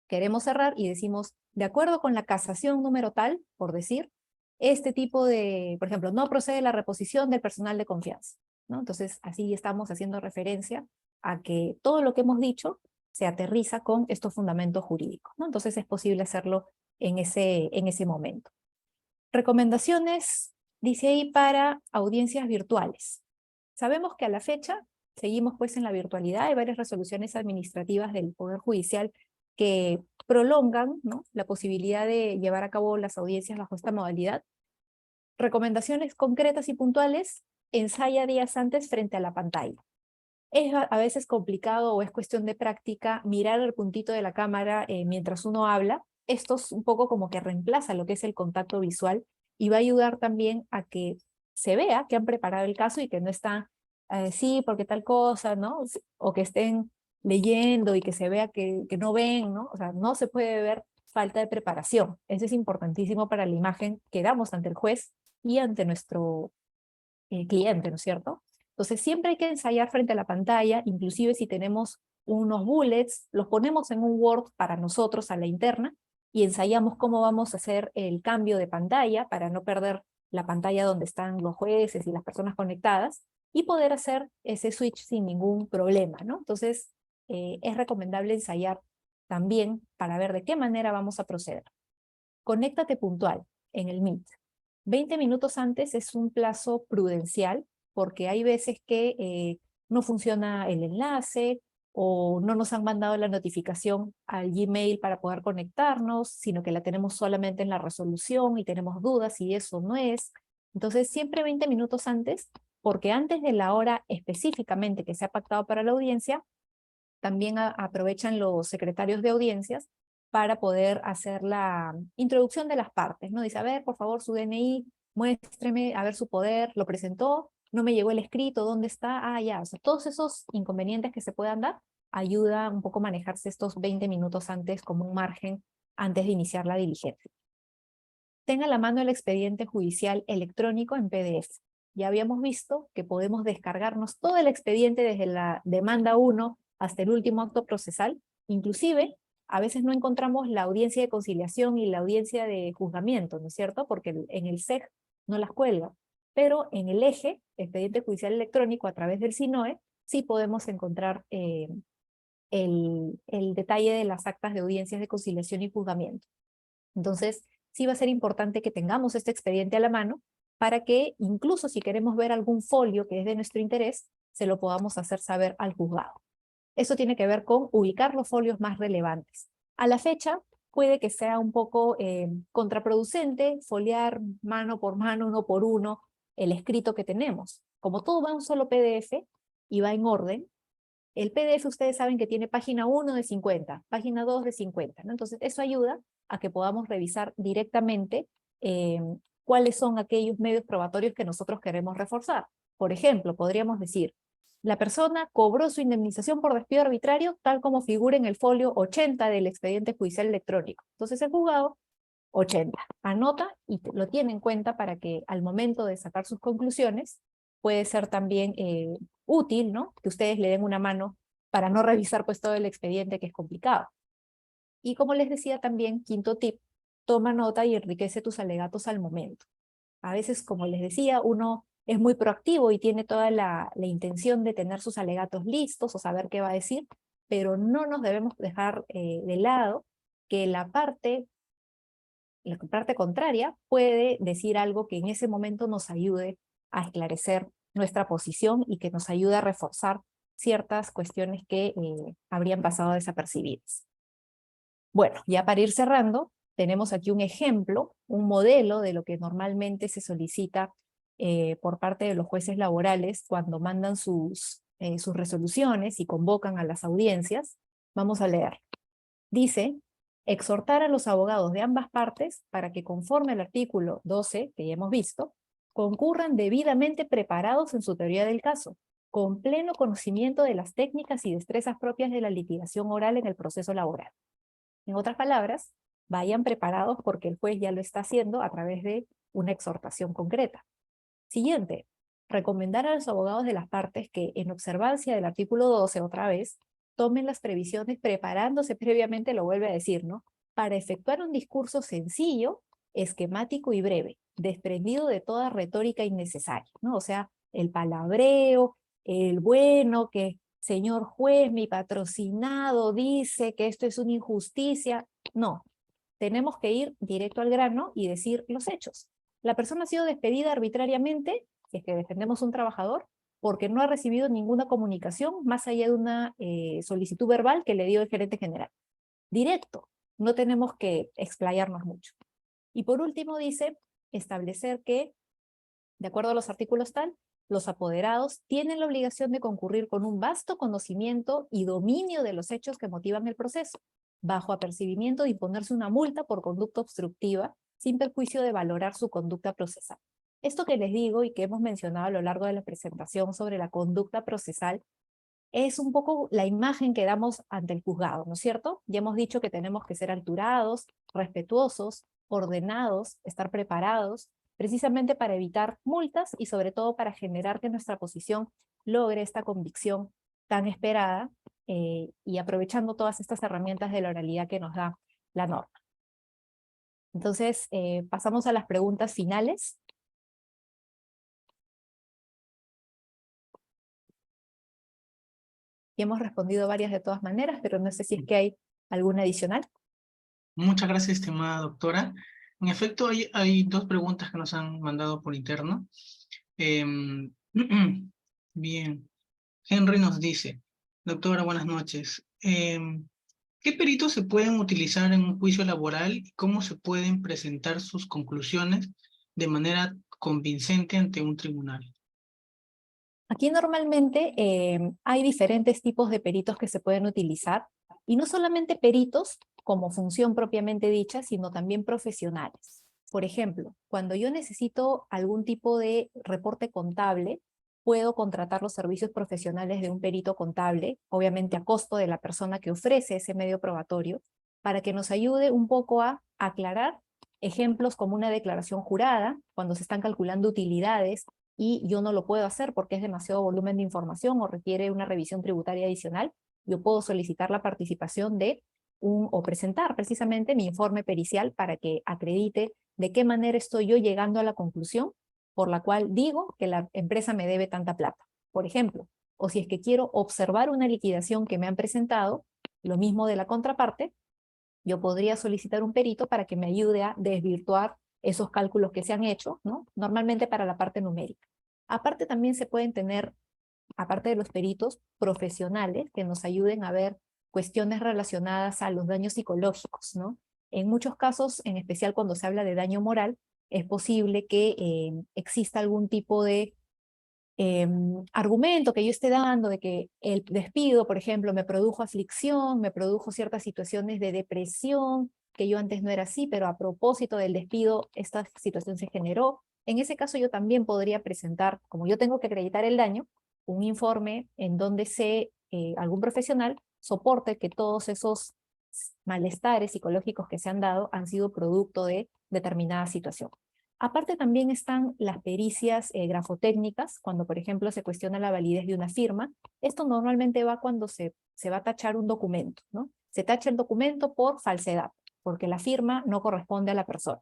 queremos cerrar y decimos, de acuerdo con la casación número tal, por decir, este tipo de, por ejemplo, no procede la reposición del personal de confianza, ¿no? Entonces, así estamos haciendo referencia a que todo lo que hemos dicho se aterriza con estos fundamentos jurídicos, ¿no? Entonces es posible hacerlo en ese momento. Recomendaciones dice ahí para audiencias virtuales. Sabemos que a la fecha seguimos pues en la virtualidad, hay varias resoluciones administrativas del Poder Judicial que prolongan, ¿no?, la posibilidad de llevar a cabo las audiencias bajo esta modalidad. Recomendaciones concretas y puntuales: ensaya días antes frente a la pantalla. Es a veces complicado o es cuestión de práctica mirar el puntito de la cámara mientras uno habla. Esto es un poco como que reemplaza lo que es el contacto visual y va a ayudar también a que se vea que han preparado el caso y que no están, sí, porque tal cosa, ¿no? O que estén leyendo y que se vea que no ven, ¿no? O sea, no se puede ver falta de preparación. Eso es importantísimo para la imagen que damos ante el juez y ante nuestro cliente, ¿no es cierto? Entonces siempre hay que ensayar frente a la pantalla, inclusive si tenemos unos bullets, los ponemos en un Word para nosotros a la interna y ensayamos cómo vamos a hacer el cambio de pantalla para no perder la pantalla donde están los jueces y las personas conectadas y poder hacer ese switch sin ningún problema, ¿no? Entonces es recomendable ensayar también para ver de qué manera vamos a proceder. Conéctate puntual en el Meet. 20 minutos antes es un plazo prudencial, porque hay veces que no funciona el enlace o no nos han mandado la notificación al Gmail para poder conectarnos, sino que la tenemos solamente en la resolución y tenemos dudas si eso no es. Entonces siempre 20 minutos antes, porque antes de la hora específicamente que se ha pactado para la audiencia, también aprovechan los secretarios de audiencias para poder hacer la introducción de las partes, ¿no? Dice, a ver, por favor, su DNI, muéstreme, a ver su poder, lo presentó, no me llegó el escrito, ¿dónde está? Ah, ya, o sea, todos esos inconvenientes que se puedan dar, ayuda un poco a manejarse estos 20 minutos antes como un margen antes de iniciar la diligencia. Tenga a la mano el expediente judicial electrónico en PDF. Ya habíamos visto que podemos descargarnos todo el expediente desde la demanda 1 hasta el último acto procesal. Inclusive, a veces no encontramos la audiencia de conciliación y la audiencia de juzgamiento, ¿no es cierto? Porque en el SEG no las cuelga. Pero en el eje, expediente judicial electrónico a través del SINOE, sí podemos encontrar el detalle de las actas de audiencias de conciliación y juzgamiento. Entonces, sí va a ser importante que tengamos este expediente a la mano para que incluso si queremos ver algún folio que es de nuestro interés, se lo podamos hacer saber al juzgado. Eso tiene que ver con ubicar los folios más relevantes. A la fecha, puede que sea un poco contraproducente foliar mano por mano, uno por uno, el escrito que tenemos. Como todo va en un solo PDF y va en orden, el PDF ustedes saben que tiene página 1 de 50, página 2 de 50, ¿no? Entonces eso ayuda a que podamos revisar directamente cuáles son aquellos medios probatorios que nosotros queremos reforzar. Por ejemplo, podríamos decir, la persona cobró su indemnización por despido arbitrario tal como figura en el folio 80 del expediente judicial electrónico. Entonces el juzgado, 80, anota y lo tiene en cuenta para que al momento de sacar sus conclusiones puede ser también útil, ¿no? Que ustedes le den una mano para no revisar pues todo el expediente que es complicado. Y como les decía también, quinto tip, toma nota y enriquece tus alegatos al momento. A veces, como les decía, uno es muy proactivo y tiene toda la intención de tener sus alegatos listos o saber qué va a decir, pero no nos debemos dejar de lado que la parte contraria puede decir algo que en ese momento nos ayude a esclarecer nuestra posición y que nos ayude a reforzar ciertas cuestiones que habrían pasado desapercibidas. Bueno, ya para ir cerrando, tenemos aquí un ejemplo, un modelo de lo que normalmente se solicita por parte de los jueces laborales cuando mandan sus resoluciones y convocan a las audiencias. Vamos a leer. Dice, exhortar a los abogados de ambas partes para que conforme al artículo 12, que ya hemos visto, concurran debidamente preparados en su teoría del caso, con pleno conocimiento de las técnicas y destrezas propias de la litigación oral en el proceso laboral. En otras palabras, vayan preparados porque el juez ya lo está haciendo a través de una exhortación concreta. Siguiente, recomendar a los abogados de las partes que, en observancia del artículo 12, otra vez, tomen las previsiones preparándose previamente, lo vuelve a decir, ¿no? Para efectuar un discurso sencillo, esquemático y breve, desprendido de toda retórica innecesaria, ¿no? O sea, el palabreo, el bueno, que señor juez, mi patrocinado dice que esto es una injusticia. No, tenemos que ir directo al grano y decir los hechos. La persona ha sido despedida arbitrariamente, si es que defendemos un trabajador, porque no ha recibido ninguna comunicación más allá de una solicitud verbal que le dio el gerente general. Directo, no tenemos que explayarnos mucho. Y por último dice, establecer que, de acuerdo a los artículos tal, los apoderados tienen la obligación de concurrir con un vasto conocimiento y dominio de los hechos que motivan el proceso, bajo apercibimiento de imponerse una multa por conducta obstructiva, sin perjuicio de valorar su conducta procesal. Esto que les digo y que hemos mencionado a lo largo de la presentación sobre la conducta procesal es un poco la imagen que damos ante el juzgado, ¿no es cierto? Ya hemos dicho que tenemos que ser alturados, respetuosos, ordenados, estar preparados, precisamente para evitar multas y sobre todo para generar que nuestra posición logre esta convicción tan esperada y aprovechando todas estas herramientas de la oralidad que nos da la norma. Entonces, pasamos a las preguntas finales. Y hemos respondido varias de todas maneras, pero no sé si es que hay alguna adicional. Muchas gracias, estimada doctora. En efecto, hay dos preguntas que nos han mandado por interno. Em, bien, Henry nos dice, doctora, buenas noches. ¿Qué peritos se pueden utilizar en un juicio laboral y cómo se pueden presentar sus conclusiones de manera convincente ante un tribunal? Aquí normalmente hay diferentes tipos de peritos que se pueden utilizar, y no solamente peritos como función propiamente dicha, sino también profesionales. Por ejemplo, cuando yo necesito algún tipo de reporte contable, puedo contratar los servicios profesionales de un perito contable, obviamente a costo de la persona que ofrece ese medio probatorio, para que nos ayude un poco a aclarar ejemplos como una declaración jurada, cuando se están calculando utilidades, y yo no lo puedo hacer porque es demasiado volumen de información o requiere una revisión tributaria adicional, yo puedo solicitar la participación de o presentar precisamente mi informe pericial para que acredite de qué manera estoy yo llegando a la conclusión por la cual digo que la empresa me debe tanta plata, por ejemplo. O si es que quiero observar una liquidación que me han presentado, lo mismo de la contraparte, yo podría solicitar un perito para que me ayude a desvirtuar esos cálculos que se han hecho, ¿no? Normalmente para la parte numérica. Aparte también se pueden tener, aparte de los peritos, profesionales que nos ayuden a ver cuestiones relacionadas a los daños psicológicos, ¿no? En muchos casos, en especial cuando se habla de daño moral, es posible que exista algún tipo de argumento que yo esté dando de que el despido, por ejemplo, me produjo aflicción, me produjo ciertas situaciones de depresión, que yo antes no era así, pero a propósito del despido esta situación se generó. En ese caso yo también podría presentar, como yo tengo que acreditar el daño, un informe en donde algún profesional soporte que todos esos malestares psicológicos que se han dado han sido producto de determinada situación. Aparte también están las pericias grafotécnicas, cuando por ejemplo se cuestiona la validez de una firma. Esto normalmente va cuando se va a tachar un documento, ¿no? Se tacha el documento por falsedad, porque la firma no corresponde a la persona.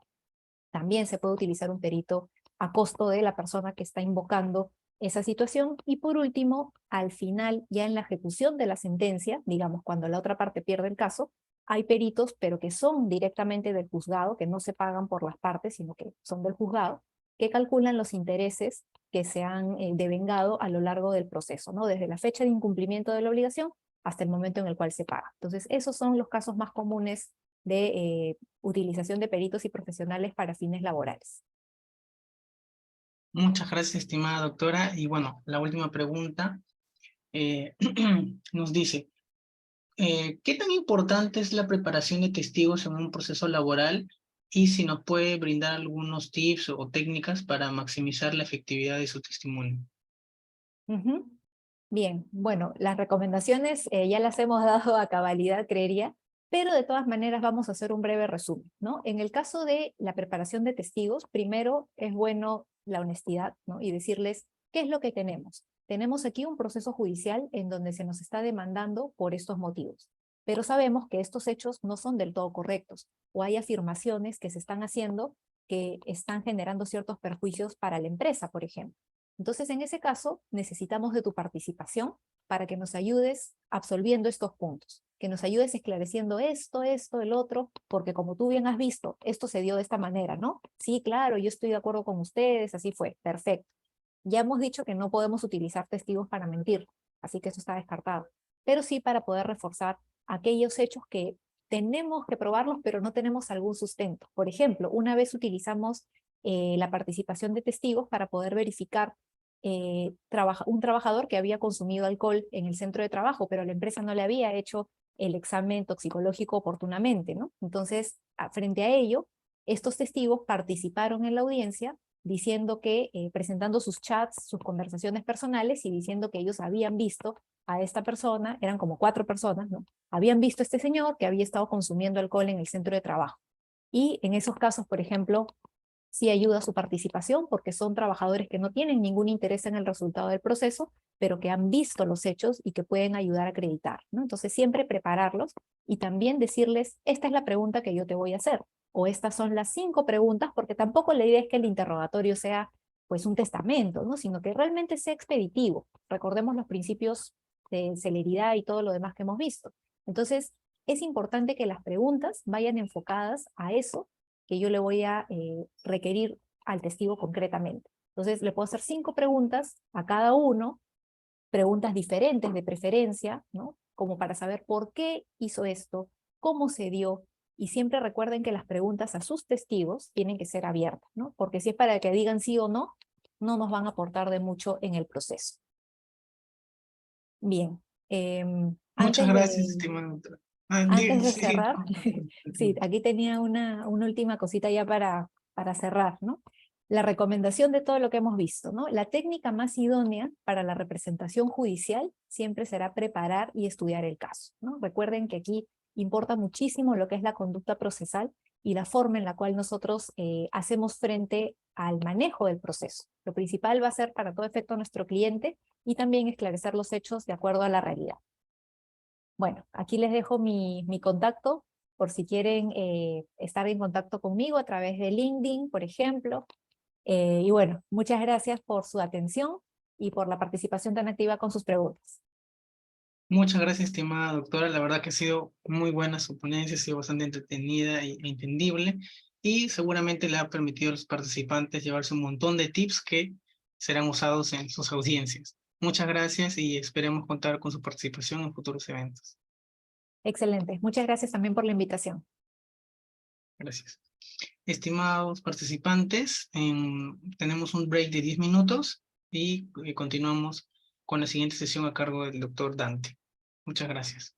También se puede utilizar un perito a costo de la persona que está invocando esa situación. Y por último, al final, ya en la ejecución de la sentencia, digamos cuando la otra parte pierde el caso, hay peritos, pero que son directamente del juzgado, que no se pagan por las partes, sino que son del juzgado, que calculan los intereses que se han devengado a lo largo del proceso, ¿no? Desde la fecha de incumplimiento de la obligación hasta el momento en el cual se paga. Entonces, esos son los casos más comunes de utilización de peritos y profesionales para fines laborales. Muchas gracias, estimada doctora. Y bueno, la última pregunta nos dice, ¿qué tan importante es la preparación de testigos en un proceso laboral? Y si nos puede brindar algunos tips o técnicas para maximizar la efectividad de su testimonio. Uh-huh. Bien, bueno, las recomendaciones ya las hemos dado a cabalidad, creería, pero de todas maneras vamos a hacer un breve resumen, ¿no? En el caso de la preparación de testigos, primero es bueno la honestidad, ¿no? Y decirles qué es lo que tenemos. Tenemos aquí un proceso judicial en donde se nos está demandando por estos motivos, pero sabemos que estos hechos no son del todo correctos, o hay afirmaciones que se están haciendo que están generando ciertos perjuicios para la empresa, por ejemplo. Entonces, en ese caso, necesitamos de tu participación para que nos ayudes absolviendo estos puntos. que nos ayudes esclareciendo esto, el otro, porque como tú bien has visto, esto se dio de esta manera, ¿no? Sí, claro, yo estoy de acuerdo con ustedes, así fue, perfecto. Ya hemos dicho que no podemos utilizar testigos para mentir, así que eso está descartado, pero sí para poder reforzar aquellos hechos que tenemos que probarlos, pero no tenemos algún sustento. Por ejemplo, una vez utilizamos la participación de testigos para poder verificar un trabajador que había consumido alcohol en el centro de trabajo, pero la empresa no le había hecho el examen toxicológico oportunamente, ¿no? Entonces, frente a ello, estos testigos participaron en la audiencia diciendo que, presentando sus chats, sus conversaciones personales y diciendo que ellos habían visto a esta persona, eran como 4 personas, ¿no? Habían visto a este señor que había estado consumiendo alcohol en el centro de trabajo. Y en esos casos, por ejemplo, sí ayuda su participación porque son trabajadores que no tienen ningún interés en el resultado del proceso, pero que han visto los hechos y que pueden ayudar a acreditar, ¿no? Entonces siempre prepararlos y también decirles, esta es la pregunta que yo te voy a hacer, o estas son las 5 preguntas, porque tampoco la idea es que el interrogatorio sea pues un testamento, ¿no? Sino que realmente sea expeditivo. Recordemos los principios de celeridad y todo lo demás que hemos visto. Entonces, es importante que las preguntas vayan enfocadas a eso que yo le voy a requerir al testigo concretamente. Entonces, le puedo hacer 5 preguntas a cada uno, preguntas diferentes de preferencia, ¿no? Como para saber por qué hizo esto, cómo se dio, y siempre recuerden que las preguntas a sus testigos tienen que ser abiertas, ¿no? Porque si es para que digan sí o no, no nos van a aportar de mucho en el proceso. Bien, Muchas antes gracias, de, estimada doctora. antes de Sí, cerrar, sí, aquí tenía una última cosita ya para cerrar, ¿no? La recomendación de todo lo que hemos visto, ¿no? La técnica más idónea para la representación judicial siempre será preparar y estudiar el caso, ¿no? Recuerden que aquí importa muchísimo lo que es la conducta procesal y la forma en la cual nosotros hacemos frente al manejo del proceso. Lo principal va a ser para todo efecto nuestro cliente y también esclarecer los hechos de acuerdo a la realidad. Bueno, aquí les dejo mi contacto por si quieren estar en contacto conmigo a través de LinkedIn, por ejemplo. Y bueno, muchas gracias por su atención y por la participación tan activa con sus preguntas. muchas gracias, estimada doctora. La verdad que ha sido muy buena su ponencia, ha sido bastante entretenida e entendible y seguramente le ha permitido a los participantes llevarse un montón de tips que serán usados en sus audiencias. Muchas gracias y esperemos contar con su participación en futuros eventos. Excelente. Muchas gracias también por la invitación. Gracias. Estimados participantes, tenemos un break de 10 minutos y continuamos con la siguiente sesión a cargo del doctor Dante. Muchas gracias.